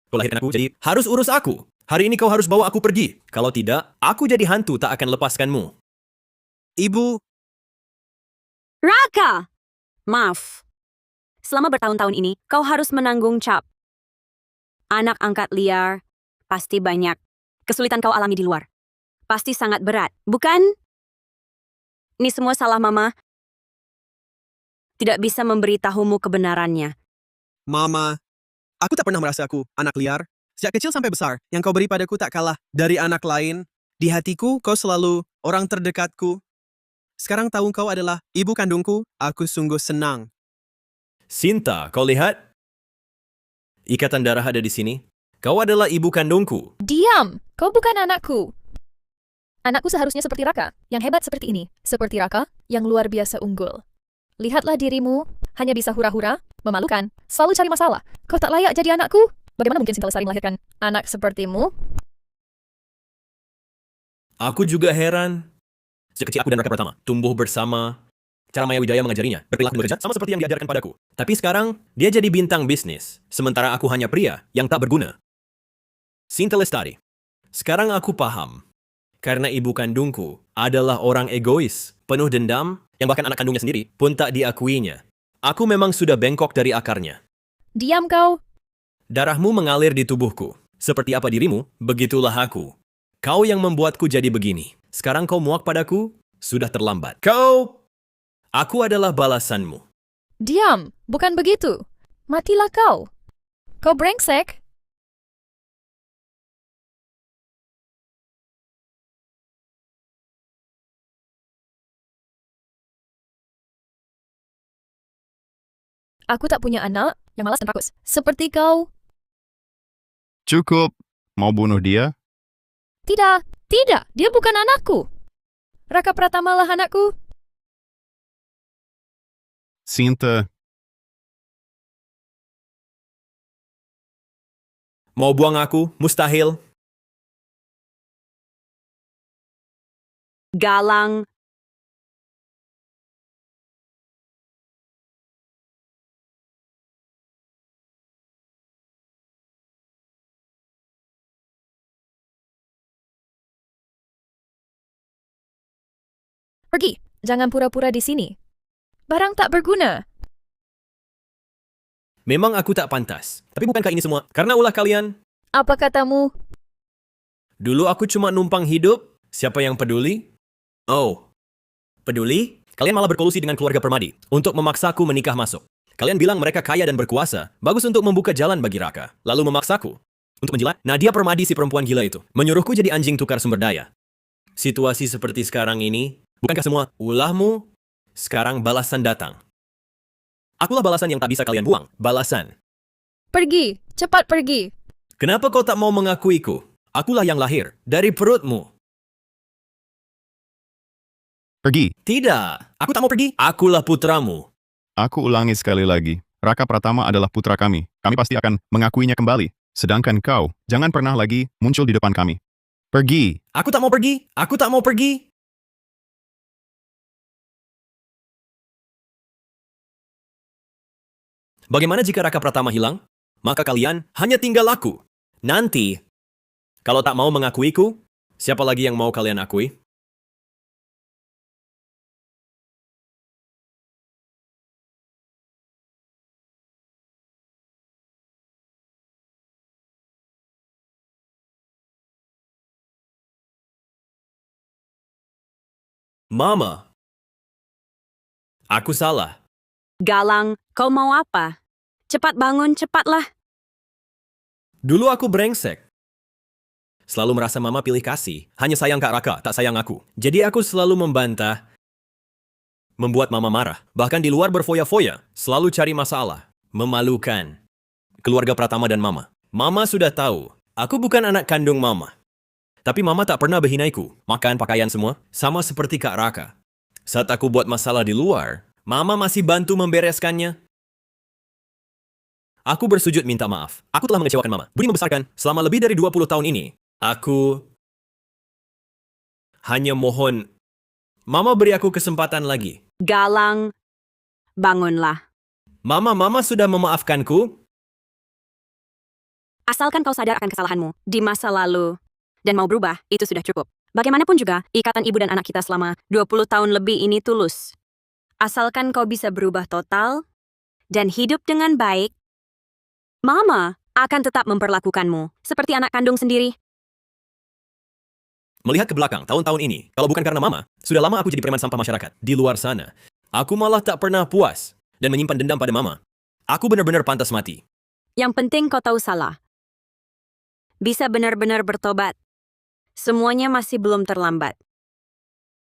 Kau lahirkan aku, jadi harus urus aku. Hari ini kau harus bawa aku pergi. Kalau tidak, aku jadi hantu tak akan lepaskanmu. Ibu, Raka! Maaf. Selama bertahun-tahun ini, kau harus menanggung cap. Anak angkat liar, pasti banyak. Kesulitan kau alami di luar. Pasti sangat berat, bukan? Ini semua salah mama. Tidak bisa memberitahumu kebenarannya. Mama, aku tak pernah merasa aku anak liar. Sejak kecil sampai besar, yang kau beri padaku tak kalah dari anak lain. Di hatiku, kau selalu orang terdekatku. Sekarang tahu kau adalah ibu kandungku, aku sungguh senang. Sinta, kau lihat? Ikatan darah ada di sini. Kau adalah ibu kandungku. Diam! Kau bukan anakku. Anakku seharusnya seperti Raka, yang hebat seperti ini. Seperti Raka, yang luar biasa unggul. Lihatlah dirimu, hanya bisa hura-hura, memalukan, selalu cari masalah. Kau tak layak jadi anakku. Bagaimana mungkin Sinta Lestari melahirkan anak sepertimu? Aku juga heran. Sejak kecil aku dan Raka pertama tumbuh bersama. Cara Maya Widaya mengajarinya berperilaku bekerja sama seperti yang diajarkan padaku. Tapi sekarang, dia jadi bintang bisnis. Sementara aku hanya pria yang tak berguna. Sinta Lestari. Sekarang aku paham. Karena ibu kandungku adalah orang egois, penuh dendam, yang bahkan anak kandungnya sendiri pun tak diakuinya. Aku memang sudah bengkok dari akarnya. Diam kau. Darahmu mengalir di tubuhku. Seperti apa dirimu, begitulah aku. Kau yang membuatku jadi begini. Sekarang kau muak padaku, sudah terlambat. Aku adalah balasanmu. Diam, bukan begitu. Matilah kau. Kau brengsek. Aku tak punya anak yang malas dan rakus. Seperti kau. Cukup. Mau bunuh dia? Tidak, tidak, dia bukan anakku. Raka Pratama lah anakku. Sinta, Mau buang aku? Mustahil. Galang. Pergi, jangan pura-pura di sini. Barang tak berguna. Memang aku tak pantas. Tapi bukankah ini semua karena ulah kalian? Apa katamu? Dulu aku cuma numpang hidup. Siapa yang peduli? Oh, peduli? Kalian malah berkolusi dengan keluarga Permadi untuk memaksaku menikah masuk. Kalian bilang mereka kaya dan berkuasa, bagus untuk membuka jalan bagi Raka. Lalu memaksaku untuk menjilat. Nadia Permadi si perempuan gila itu menyuruhku jadi anjing tukar sumber daya. Situasi seperti sekarang ini, bukankah semua ulahmu? Sekarang balasan datang. Akulah balasan yang tak bisa kalian buang. Balasan. Pergi, cepat pergi. Kenapa kau tak mau mengakuiku? Akulah yang lahir dari perutmu. pergi. Tidak, aku tak mau pergi. Akulah putramu. Aku ulangi sekali lagi. Raka Pratama adalah putra kami. Kami pasti akan mengakuinya kembali. Sedangkan kau, jangan pernah lagi muncul di depan kami. Pergi. Aku tak mau pergi. Aku tak mau pergi. Bagaimana jika Raka Pratama hilang? Maka kalian hanya tinggal aku. Nanti, kalau tak mau mengakuiku, siapa lagi yang mau kalian akui? Mama, aku salah. Galang, kau mau apa? Cepat bangun, cepatlah. Dulu aku brengsek. Selalu merasa mama pilih kasih. Hanya sayang Kak Raka, tak sayang aku. Jadi aku selalu membantah. Membuat mama marah. Bahkan di luar berfoya-foya. Selalu cari masalah. Memalukan. Keluarga Pratama dan mama. Mama sudah tahu. Aku bukan anak kandung mama. Tapi mama tak pernah berhinaiku. Makan, pakaian semua. Sama seperti Kak Raka. Saat aku buat masalah di luar, mama masih bantu membereskannya. Aku bersujud minta maaf. Aku telah mengecewakan mama. Budi membesarkan selama lebih dari 20 tahun ini. Aku hanya mohon mama beri aku kesempatan lagi. Galang, bangunlah. Mama sudah memaafkanku. Asalkan kau sadar akan kesalahanmu di masa lalu dan mau berubah, itu sudah cukup. Bagaimanapun juga, ikatan ibu dan anak kita selama 20 tahun lebih ini tulus. Asalkan kau bisa berubah total dan hidup dengan baik, Mama akan tetap memperlakukanmu seperti anak kandung sendiri. Melihat ke belakang tahun-tahun ini, kalau bukan karena mama, sudah lama aku jadi preman sampah masyarakat. Di luar sana, aku malah tak pernah puas dan menyimpan dendam pada mama. Aku benar-benar pantas mati. Yang penting kau tahu salah. Bisa benar-benar bertobat. Semuanya masih belum terlambat.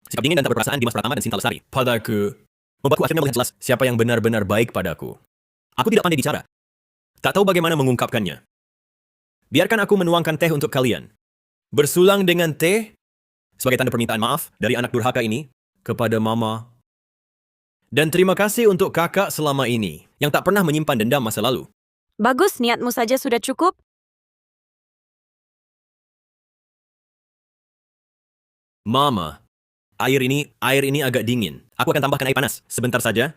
Sikap dingin dan tak berperasaan Dimas Pratama dan Sinta Lestari padaku membuatku akhirnya melihat jelas siapa yang benar-benar baik padaku. Aku tidak pandai bicara. Tak tahu bagaimana mengungkapkannya. Biarkan aku menuangkan teh untuk kalian. Bersulang dengan teh sebagai tanda permintaan maaf dari anak durhaka ini kepada mama. Dan terima kasih untuk kakak selama ini yang tak pernah menyimpan dendam masa lalu. Bagus, niatmu saja sudah cukup. Mama, air ini agak dingin. Aku akan tambahkan air panas. Sebentar saja.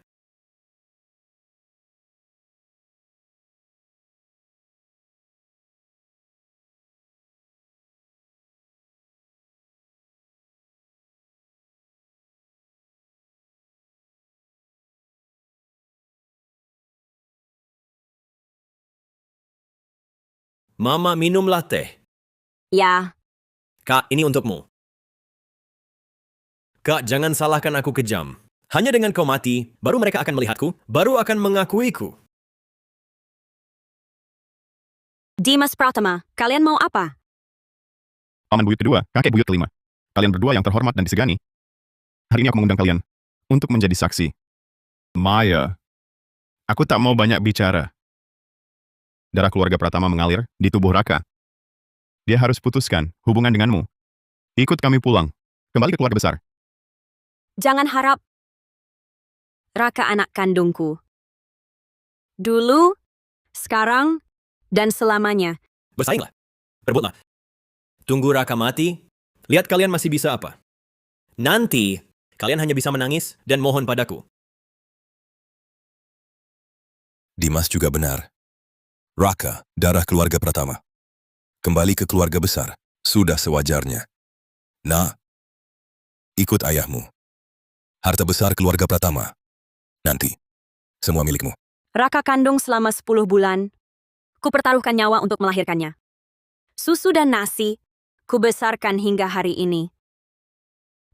Mama, minumlah teh. Ya, Kak, ini untukmu. Kak, jangan salahkan aku kejam. Hanya dengan kau mati, baru mereka akan melihatku, baru akan mengakuiku. Dimas Pratama, kalian mau apa? Paman buyut kedua, kakek buyut kelima. Kalian berdua yang terhormat dan disegani. Hari ini aku mengundang kalian untuk menjadi saksi. Maya, aku tak mau banyak bicara. Darah keluarga Pratama mengalir di tubuh Raka. Dia harus putuskan hubungan denganmu. Ikut kami pulang, kembali ke keluarga besar. Jangan harap. Raka anak kandungku. Dulu, sekarang, dan selamanya. Bersainglah. Perebutlah. Tunggu Raka mati, lihat kalian masih bisa apa. Nanti, kalian hanya bisa menangis dan mohon padaku. Dimas juga benar. Raka, darah keluarga Pratama. Kembali ke keluarga besar, sudah sewajarnya. Nah, ikut ayahmu. Harta besar keluarga Pratama. Nanti, semua milikmu. Raka kandung selama 10 bulan. Ku pertaruhkan nyawa untuk melahirkannya. Susu dan nasi, ku besarkan hingga hari ini.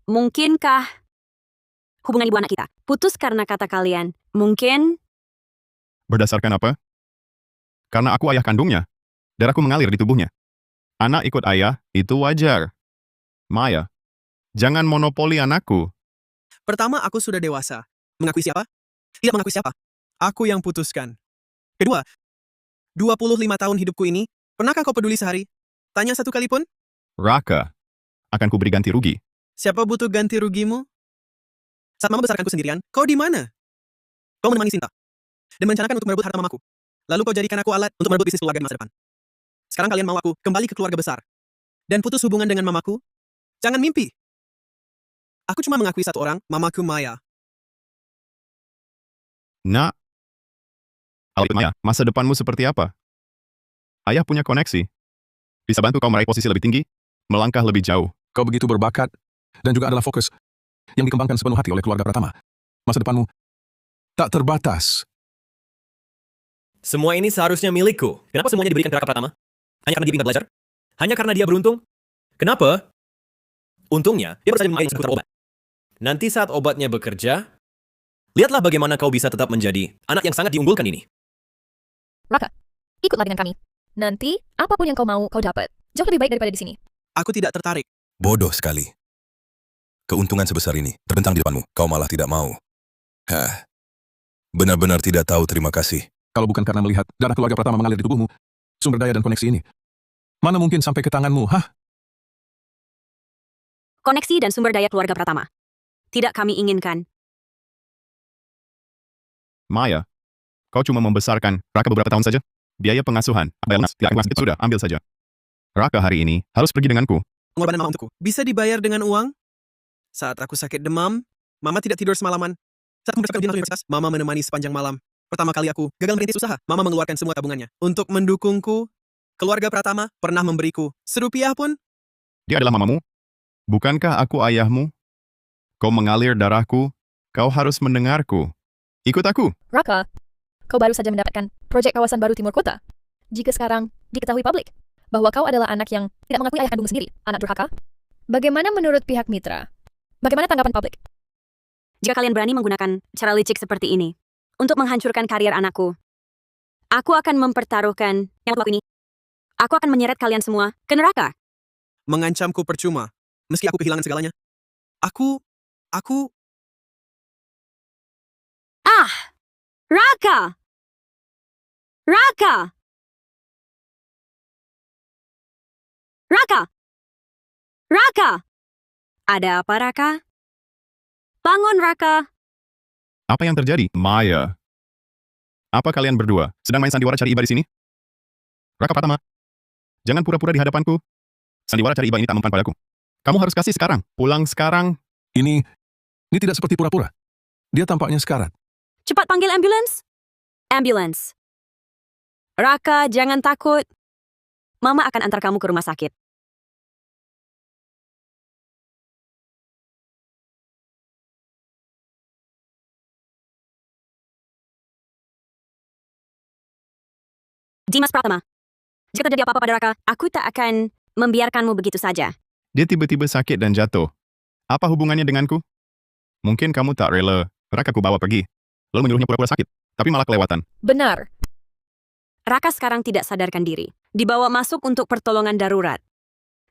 Mungkinkah hubungan ibu anak kita putus karena kata kalian? Mungkin. Berdasarkan apa? Karena aku ayah kandungnya. Darahku mengalir di tubuhnya. Anak ikut ayah, itu wajar. Maya, jangan monopoli anakku. Pertama, aku sudah dewasa. Mengakui siapa? Tidak mengakui siapa. Aku yang putuskan. Kedua, 25 tahun hidupku ini, pernahkah kau peduli sehari? Tanya satu kali pun? Raka, akan kuberi ganti rugi. Siapa butuh ganti rugimu? Saat mama besarkanku sendirian, kau di mana? Kau menemani Sinta. Dan merencanakan untuk merebut harta mamaku. Lalu kau jadikan aku alat untuk merebut bisnis keluarga di masa depan. Sekarang kalian mau aku kembali ke keluarga besar. Dan putus hubungan dengan mamaku? Jangan mimpi. Aku cuma mengakui satu orang, mamaku Maya. Nak, Alit Maya, masa depanmu seperti apa? Ayah punya koneksi. Bisa bantu kau meraih posisi lebih tinggi, melangkah lebih jauh. Kau begitu berbakat dan juga adalah fokus yang dikembangkan sepenuh hati oleh keluarga Pratama. Masa depanmu tak terbatas. Semua ini seharusnya milikku. Kenapa semuanya diberikan ke Raka Pratama? Hanya karena dia pintar belajar? Hanya karena dia beruntung? Kenapa? Untungnya, dia bersaing dengan Maya yang seputar obat. Nanti saat obatnya bekerja, lihatlah bagaimana kau bisa tetap menjadi anak yang sangat diunggulkan ini. Raka, ikutlah dengan kami. Nanti, apapun yang kau mau, kau dapat. Jauh lebih baik daripada di sini. Aku tidak tertarik. Bodoh sekali. Keuntungan sebesar ini terbentang di depanmu. Kau malah tidak mau. Hah. Benar-benar tidak tahu terima kasih. Kalau bukan karena melihat darah keluarga pertama mengalir di tubuhmu, sumber daya dan koneksi ini, mana mungkin sampai ke tanganmu, hah? Koneksi dan sumber daya keluarga Pratama. Tidak kami inginkan. Maya, kau cuma membesarkan Raka beberapa tahun saja. Biaya pengasuhan, sudah, ambil saja. Raka hari ini harus pergi denganku. Pengorbanan mama untukku bisa dibayar dengan uang? Saat aku sakit demam, mama tidak tidur semalaman. Saat aku mendapatkan ujian masuk universitas, mama menemani sepanjang malam. Pertama kali aku gagal merintis usaha, mama mengeluarkan semua tabungannya. Untuk mendukungku, keluarga Pratama pernah memberiku serupiah pun. Dia adalah mamamu? Bukankah aku ayahmu? Kau mengalir darahku, kau harus mendengarku. Ikut aku. Raka, kau baru saja mendapatkan proyek kawasan baru timur kota. Jika sekarang diketahui publik bahwa kau adalah anak yang tidak mengakui ayah kandung sendiri, anak durhaka, bagaimana menurut pihak mitra? Bagaimana tanggapan publik? Jika kalian berani menggunakan cara licik seperti ini untuk menghancurkan karier anakku, aku akan mempertaruhkan yang aku ini. Aku akan menyeret kalian semua ke neraka. Mengancamku percuma, meski aku kehilangan segalanya. Aku... Raka! Raka! Raka! Raka! Ada apa, Raka? Bangun, Raka! Apa yang terjadi? Maya. Apa kalian berdua sedang main sandiwara cari iba di sini? Raka Pratama, jangan pura-pura di hadapanku. Sandiwara cari iba ini tak mempan padaku. Kamu harus kasih sekarang. Pulang sekarang. Ini tidak seperti pura-pura. Dia tampaknya sekarat. Cepat panggil ambulans. Ambulans. Raka, jangan takut. Mama akan antar kamu ke rumah sakit. Dimas Pratama, jika terjadi apa-apa pada Raka, aku tak akan membiarkanmu begitu saja. Dia tiba-tiba sakit dan jatuh. Apa hubungannya denganku? Mungkin kamu tak rela Raka ku bawa pergi, lalu menyuruhnya pura-pura sakit, tapi malah kelewatan. Benar. Raka sekarang tidak sadarkan diri. Dibawa masuk untuk pertolongan darurat.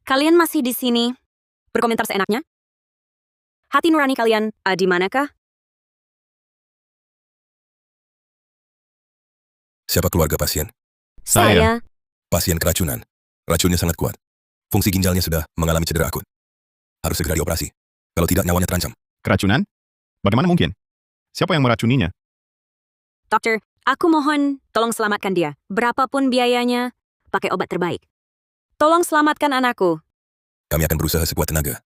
Kalian masih di sini berkomentar seenaknya? Hati nurani kalian di manakah? Siapa keluarga pasien? Saya. Pasien keracunan. Racunnya sangat kuat. Fungsi ginjalnya sudah mengalami cedera akut. Harus segera dioperasi. Kalau tidak, nyawanya terancam. Keracunan? Bagaimana mungkin? Siapa yang meracuninya? Dokter, aku mohon tolong selamatkan dia. Berapapun biayanya, pakai obat terbaik. Tolong selamatkan anakku. Kami akan berusaha sekuat tenaga.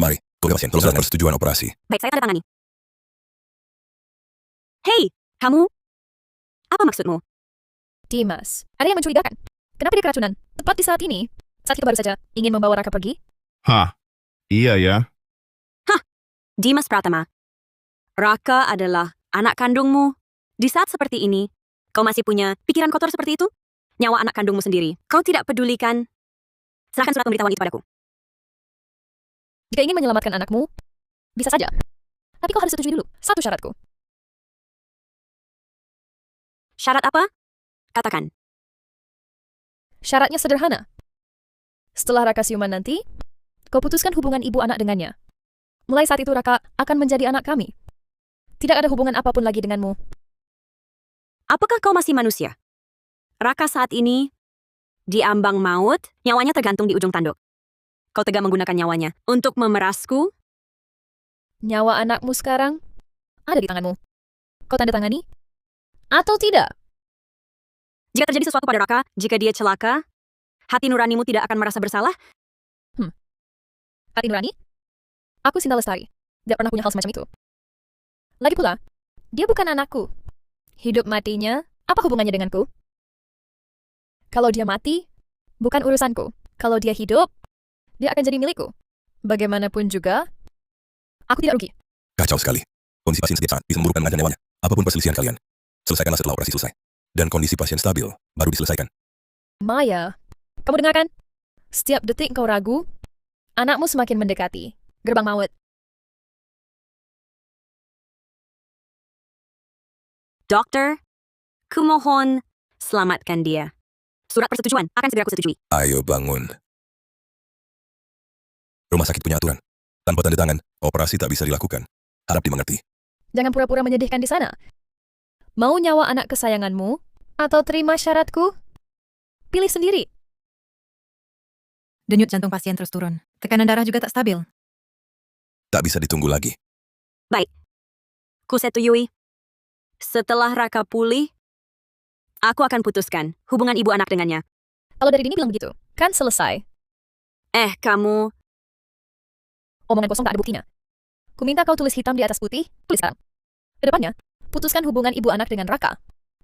Mari, keluarga pasien, tolong persetujuan operasi. Baik, saya tanda tangani. Hei, kamu? Apa maksudmu? Dimas, ada yang mencurigakan. Kenapa dia keracunan? Tepat di saat ini, saat kita baru saja ingin membawa Raka pergi. Hah, iya ya. Dimas Pratama. Raka adalah anak kandungmu. Di saat seperti ini, kau masih punya pikiran kotor seperti itu? Nyawa anak kandungmu sendiri. Kau tidak pedulikan. Serahkan surat pemberitahuan itu padaku. Jika ingin menyelamatkan anakmu, bisa saja. Tapi kau harus setujui dulu. Satu syaratku. Syarat apa? Katakan. Syaratnya sederhana. Setelah Raka siuman nanti, kau putuskan hubungan ibu anak dengannya. Mulai saat itu Raka akan menjadi anak kami. Tidak ada hubungan apapun lagi denganmu. Apakah kau masih manusia? Raka saat ini diambang maut, nyawanya tergantung di ujung tanduk. Kau tega menggunakan nyawanya untuk memerasku? Nyawa anakmu sekarang ada di tanganmu. Kau tanda tangani? Atau tidak? Jika terjadi sesuatu pada Raka, jika dia celaka, hati nuranimu tidak akan merasa bersalah? Hati nurani? Aku Sinta Lestari. Tidak pernah punya hal semacam itu. Lagi pula, dia bukan anakku. Hidup matinya, apa hubungannya denganku? Kalau dia mati, bukan urusanku. Kalau dia hidup, dia akan jadi milikku. Bagaimanapun juga, aku tidak rugi. Kacau sekali. Kondisi pasien sangat bisa memburukkan mengancam nyawanya. Apapun perselisihan kalian, selesaikanlah setelah operasi selesai. Dan kondisi pasien stabil, baru diselesaikan. Maya, kamu dengarkan? Setiap detik kau ragu, anakmu semakin mendekati gerbang maut. Dokter, kumohon selamatkan dia. Surat persetujuan akan segera kusetujui. Ayo bangun. Rumah sakit punya aturan. Tanpa tanda tangan, operasi tak bisa dilakukan. Harap dimengerti. Jangan pura-pura menyedihkan di sana. Mau nyawa anak kesayanganmu atau terima syaratku? Pilih sendiri. Denyut jantung pasien terus turun. Tekanan darah juga tak stabil. Tak bisa ditunggu lagi. Baik, kusetujui. Setelah Raka pulih, aku akan putuskan hubungan ibu anak dengannya. Kalau dari Dini bilang begitu, kan selesai. Kamu... Omongan kosong tak ada buktinya. Ku minta kau tulis hitam di atas putih, tulis sekarang. Kedepannya, putuskan hubungan ibu anak dengan Raka.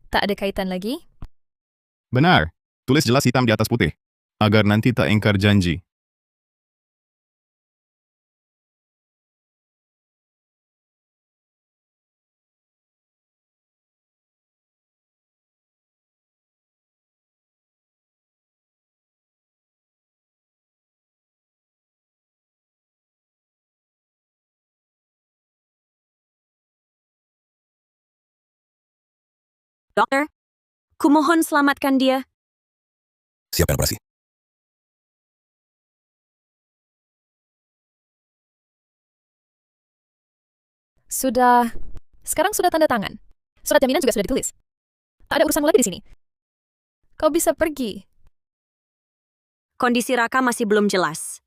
Tak ada kaitan lagi. Benar, tulis jelas hitam di atas putih, agar nanti tak ingkar janji. Dokter, kumohon selamatkan dia. Siapkan operasi. Sekarang sudah tanda tangan. Surat jaminan juga sudah ditulis. Tak ada urusan lagi di sini. Kau bisa pergi. Kondisi Raka masih belum jelas.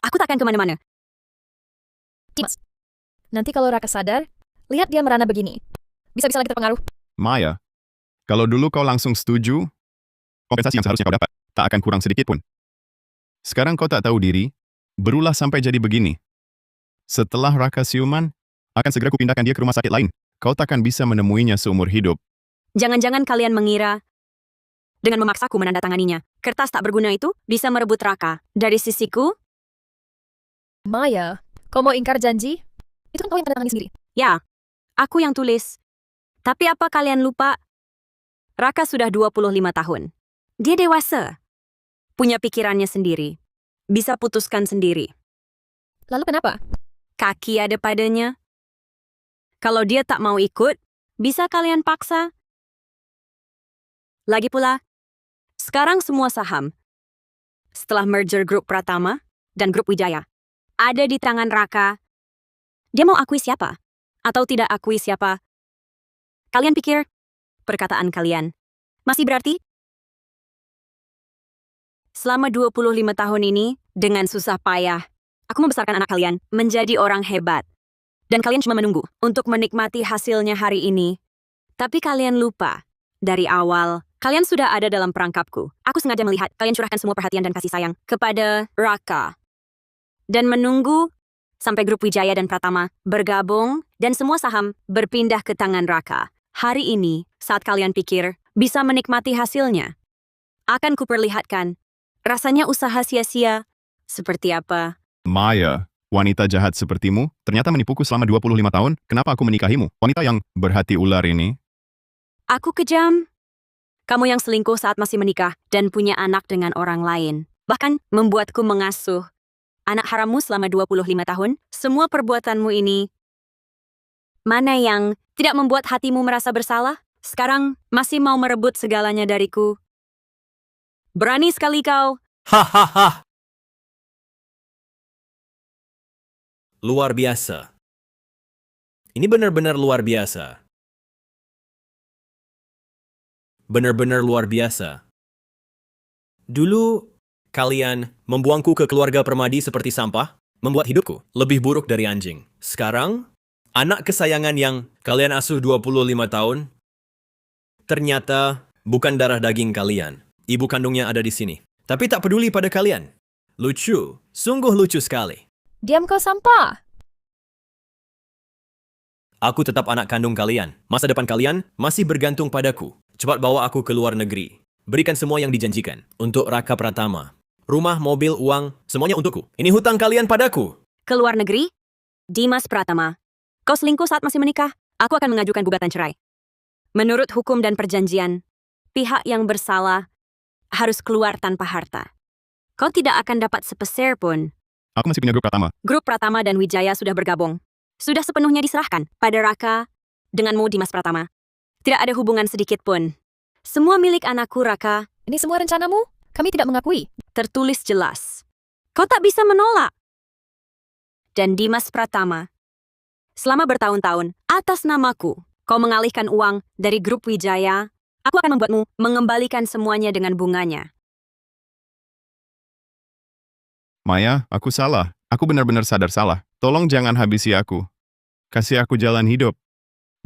Aku tak akan kemana-mana. Dimas, nanti kalau Raka sadar, lihat dia merana begini. Bisa-bisa lagi terpengaruh. Maya, kalau dulu kau langsung setuju, kompensasi yang seharusnya kau dapat tak akan kurang sedikit pun. Sekarang kau tak tahu diri, berulah sampai jadi begini. Setelah Raka siuman, akan segera kupindahkan dia ke rumah sakit lain. Kau takkan bisa menemuinya seumur hidup. Jangan-jangan kalian mengira dengan memaksaku menandatanganinya. Kertas tak berguna itu bisa merebut Raka. Dari sisiku, Maya, kau mau ingkar janji? Itu kan kau yang tanda tangani sendiri. ya, aku yang tulis. Tapi apa kalian lupa? Raka sudah 25 tahun. Dia dewasa. Punya pikirannya sendiri. Bisa putuskan sendiri. Lalu kenapa? Kaki ada padanya. Kalau dia tak mau ikut, bisa kalian paksa. Lagi pula, sekarang semua saham, setelah merger grup Pratama dan grup Wijaya, ada di tangan Raka. Dia mau akui siapa? Atau tidak akui siapa? Kalian pikir perkataan kalian masih berarti? Selama 25 tahun ini, dengan susah payah, aku membesarkan anak kalian menjadi orang hebat. Dan kalian cuma menunggu untuk menikmati hasilnya hari ini. Tapi kalian lupa, dari awal, kalian sudah ada dalam perangkapku. Aku sengaja melihat kalian curahkan semua perhatian dan kasih sayang kepada Raka. Dan menunggu sampai grup Wijaya dan Pratama bergabung dan semua saham berpindah ke tangan Raka. Hari ini, saat kalian pikir bisa menikmati hasilnya, akan kuperlihatkan rasanya usaha sia-sia seperti apa. Maya, wanita jahat sepertimu, ternyata menipuku selama 25 tahun, kenapa aku menikahimu? Wanita yang berhati ular ini. Aku kejam. Kamu yang selingkuh saat masih menikah dan punya anak dengan orang lain. Bahkan membuatku mengasuh anak harammu selama 25 tahun. Semua perbuatanmu ini, mana yang tidak membuat hatimu merasa bersalah? Sekarang masih mau merebut segalanya dariku. Berani sekali kau. Hahaha. Luar biasa. Ini benar-benar luar biasa. Benar-benar luar biasa. Dulu, kalian membuangku ke keluarga Permadi seperti sampah, membuat hidupku lebih buruk dari anjing. Sekarang, anak kesayangan yang kalian asuh 25 tahun, ternyata bukan darah daging kalian. Ibu kandungnya ada di sini. Tapi tak peduli pada kalian. Lucu, sungguh lucu sekali. Diam kau sampah. Aku tetap anak kandung kalian. Masa depan kalian masih bergantung padaku. Cepat bawa aku ke luar negeri. Berikan semua yang dijanjikan. Untuk Raka Pratama. Rumah, mobil, uang, semuanya untukku. Ini hutang kalian padaku. Ke luar negeri? Dimas Pratama, kau selingkuh saat masih menikah? Aku akan mengajukan gugatan cerai. Menurut hukum dan perjanjian, pihak yang bersalah harus keluar tanpa harta. Kau tidak akan dapat sepeser pun. Aku masih punya grup Pratama. Grup Pratama dan Wijaya sudah bergabung. Sudah sepenuhnya diserahkan pada Raka denganmu, Dimas Pratama. Tidak ada hubungan sedikit pun. Semua milik anakku, Raka. Ini semua rencanamu? Kami tidak mengakui. Tertulis jelas. Kau tak bisa menolak. Dan Dimas Pratama, selama bertahun-tahun, atas namaku, kau mengalihkan uang dari grup Wijaya. Aku akan membuatmu mengembalikan semuanya dengan bunganya. Maya, aku salah. Aku benar-benar sadar salah. Tolong jangan habisi aku. Kasih aku jalan hidup.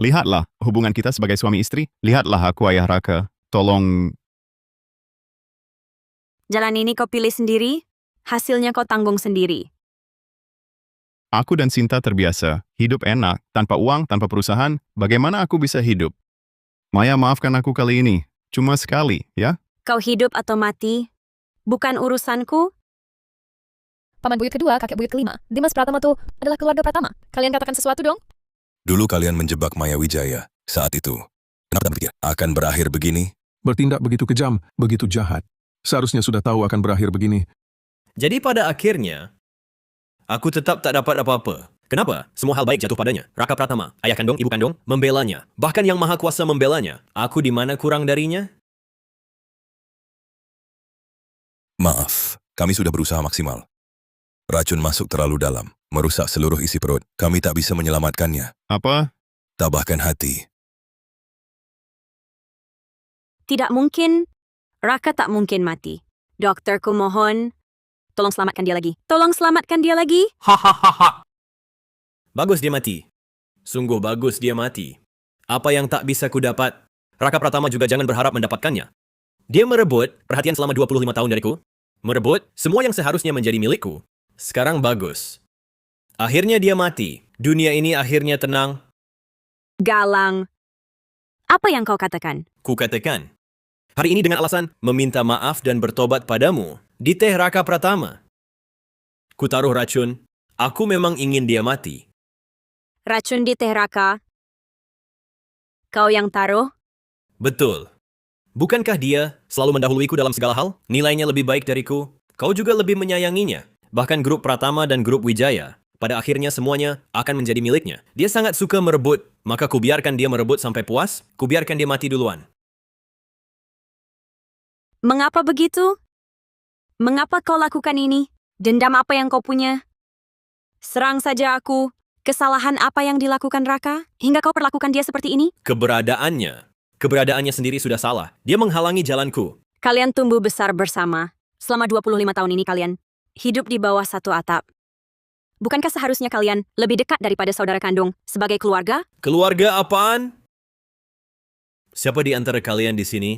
Lihatlah hubungan kita sebagai suami istri. Lihatlah aku ayah Raka. Tolong. Jalan ini kau pilih sendiri, hasilnya kau tanggung sendiri. Aku dan Sinta terbiasa. Hidup enak. Tanpa uang, tanpa perusahaan. Bagaimana aku bisa hidup? Maya, maafkan aku kali ini. Cuma sekali, ya? Kau hidup atau mati, bukan urusanku. Paman buyut kedua, kakek buyut kelima. Dimas Pratama tuh adalah keluarga Pratama. Kalian katakan sesuatu dong? Dulu kalian menjebak Maya Wijaya. Saat itu, kenapa berpikir akan berakhir begini? Bertindak begitu kejam, begitu jahat. Seharusnya sudah tahu akan berakhir begini. Jadi pada akhirnya, aku tetap tak dapat apa-apa. Kenapa? Semua hal baik jatuh padanya. Raka Pratama, ayah kandung, ibu kandung, membelanya. Bahkan yang maha kuasa membelanya. Aku di mana kurang darinya? Maaf, kami sudah berusaha maksimal. Racun masuk terlalu dalam, merusak seluruh isi perut. Kami tak bisa menyelamatkannya. Apa? Tabahkan hati. Tidak mungkin. Raka tak mungkin mati. Dokterku mohon, tolong selamatkan dia lagi. Tolong selamatkan dia lagi. Hahaha. Bagus dia mati. Sungguh bagus dia mati. Apa yang tak bisa ku dapat, Raka Pratama juga jangan berharap mendapatkannya. Dia merebut perhatian selama 25 tahun dariku. Merebut semua yang seharusnya menjadi milikku. Sekarang bagus. Akhirnya dia mati. Dunia ini akhirnya tenang. Galang. Apa yang kau katakan? Ku katakan. Hari ini dengan alasan meminta maaf dan bertobat padamu. Di teh Raka Pratama. Ku taruh racun. Aku memang ingin dia mati. Racun di teh Raka. Kau yang taruh? Betul. Bukankah dia selalu mendahuluiku dalam segala hal? Nilainya lebih baik dariku. Kau juga lebih menyayanginya. Bahkan grup Pratama dan grup Wijaya. Pada akhirnya semuanya akan menjadi miliknya. Dia sangat suka merebut. Maka kubiarkan dia merebut sampai puas. Kubiarkan dia mati duluan. Mengapa begitu? Mengapa kau lakukan ini? Dendam apa yang kau punya? Serang saja aku. Kesalahan apa yang dilakukan Raka? Hingga kau perlakukan dia seperti ini? Keberadaannya sendiri sudah salah. Dia menghalangi jalanku. Kalian tumbuh besar bersama. Selama 25 tahun ini kalian hidup di bawah satu atap. Bukankah seharusnya kalian lebih dekat daripada saudara kandung sebagai keluarga? Keluarga apaan? Siapa di antara kalian di sini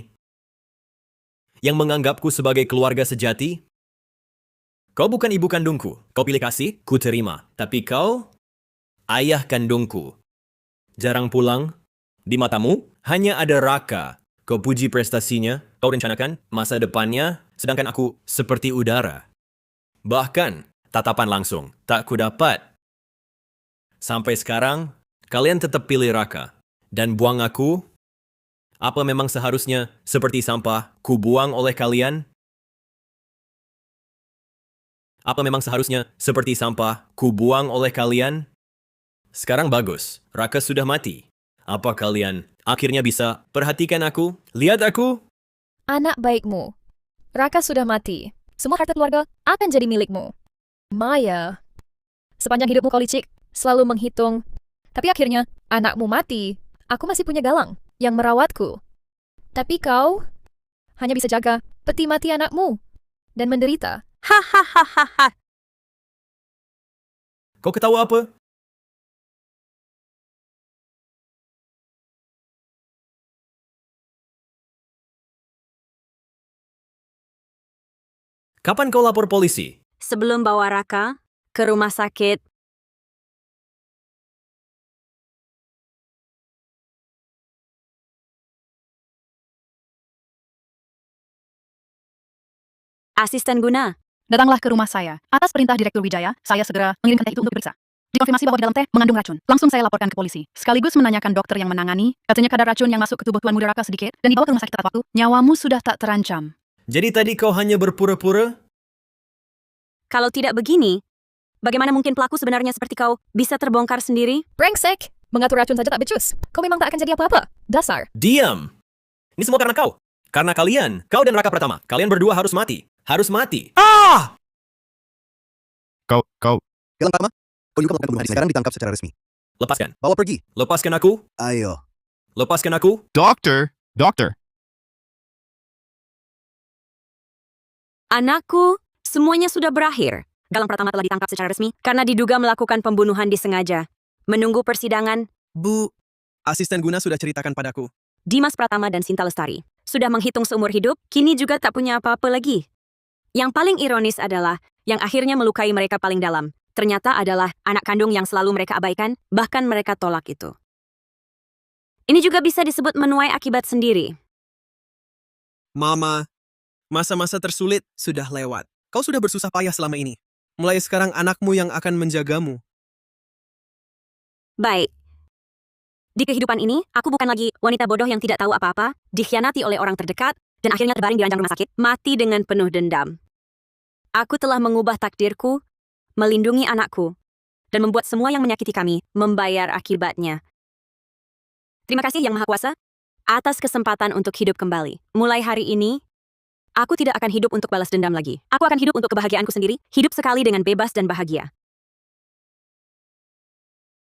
yang menganggapku sebagai keluarga sejati? Kau bukan ibu kandungku. Kau pilih kasih, ku terima. Tapi kau, ayah kandungku. Jarang pulang. Di matamu, hanya ada Raka. Kau puji prestasinya, kau rencanakan masa depannya, sedangkan aku seperti udara. Bahkan, tatapan langsung, tak ku dapat. Sampai sekarang, kalian tetap pilih Raka. Dan buang aku? Apa memang seharusnya seperti sampah ku buang oleh kalian? Apa memang seharusnya seperti sampah ku buang oleh kalian? Sekarang bagus, Raka sudah mati. Apa kalian akhirnya bisa perhatikan aku? Lihat aku? Anak baikmu. Raka sudah mati. Semua harta keluarga akan jadi milikmu. Maya, sepanjang hidupmu kau licik, selalu menghitung. Tapi akhirnya, anakmu mati. Aku masih punya Galang yang merawatku. Tapi kau hanya bisa jaga peti mati anakmu dan menderita. Hahaha. Kau ketawa apa? Kapan kau lapor polisi? Sebelum bawa Raka ke rumah sakit, asisten Guna. Datanglah ke rumah saya. Atas perintah Direktur Wijaya, saya segera mengirimkan teh itu untuk diperiksa. Dikonfirmasi bahwa di dalam teh mengandung racun. Langsung saya laporkan ke polisi. Sekaligus menanyakan dokter yang menangani. Katanya kadar racun yang masuk ke tubuh Tuan Muda Raka sedikit dan dibawa ke rumah sakit tepat waktu. Nyawamu sudah tak terancam. Jadi tadi kau hanya berpura-pura? Kalau tidak begini, bagaimana mungkin pelaku sebenarnya seperti kau bisa terbongkar sendiri? Brengsek! Mengatur racun saja tak becus. Kau memang tak akan jadi apa-apa. Dasar. Diam! Ini semua karena kau. Karena kalian, kau dan Raka Pratama. Kalian berdua harus mati. Harus mati. Ah! Kau, Galang Pratama, kau juga melakukan pembunuhan ini. Sekarang ditangkap secara resmi. Lepaskan. Bawa pergi. Lepaskan aku. Ayo. Lepaskan aku. dokter. Anakku, semuanya sudah berakhir. Galang Pratama telah ditangkap secara resmi karena diduga melakukan pembunuhan disengaja. Menunggu persidangan, Bu, asisten Guna sudah ceritakan padaku. Dimas Pratama dan Sinta Lestari sudah menghitung seumur hidup, kini juga tak punya apa-apa lagi. Yang paling ironis adalah yang akhirnya melukai mereka paling dalam. Ternyata adalah anak kandung yang selalu mereka abaikan, bahkan mereka tolak itu. Ini juga bisa disebut menuai akibat sendiri. Mama, masa-masa tersulit sudah lewat. Kau sudah bersusah payah selama ini. Mulai sekarang anakmu yang akan menjagamu. Baik. Di kehidupan ini, aku bukan lagi wanita bodoh yang tidak tahu apa-apa, dikhianati oleh orang terdekat, dan akhirnya terbaring di ranjang rumah sakit, mati dengan penuh dendam. Aku telah mengubah takdirku, melindungi anakku, dan membuat semua yang menyakiti kami membayar akibatnya. Terima kasih Yang Maha Kuasa atas kesempatan untuk hidup kembali. Mulai hari ini, aku tidak akan hidup untuk balas dendam lagi. Aku akan hidup untuk kebahagiaanku sendiri, hidup sekali dengan bebas dan bahagia.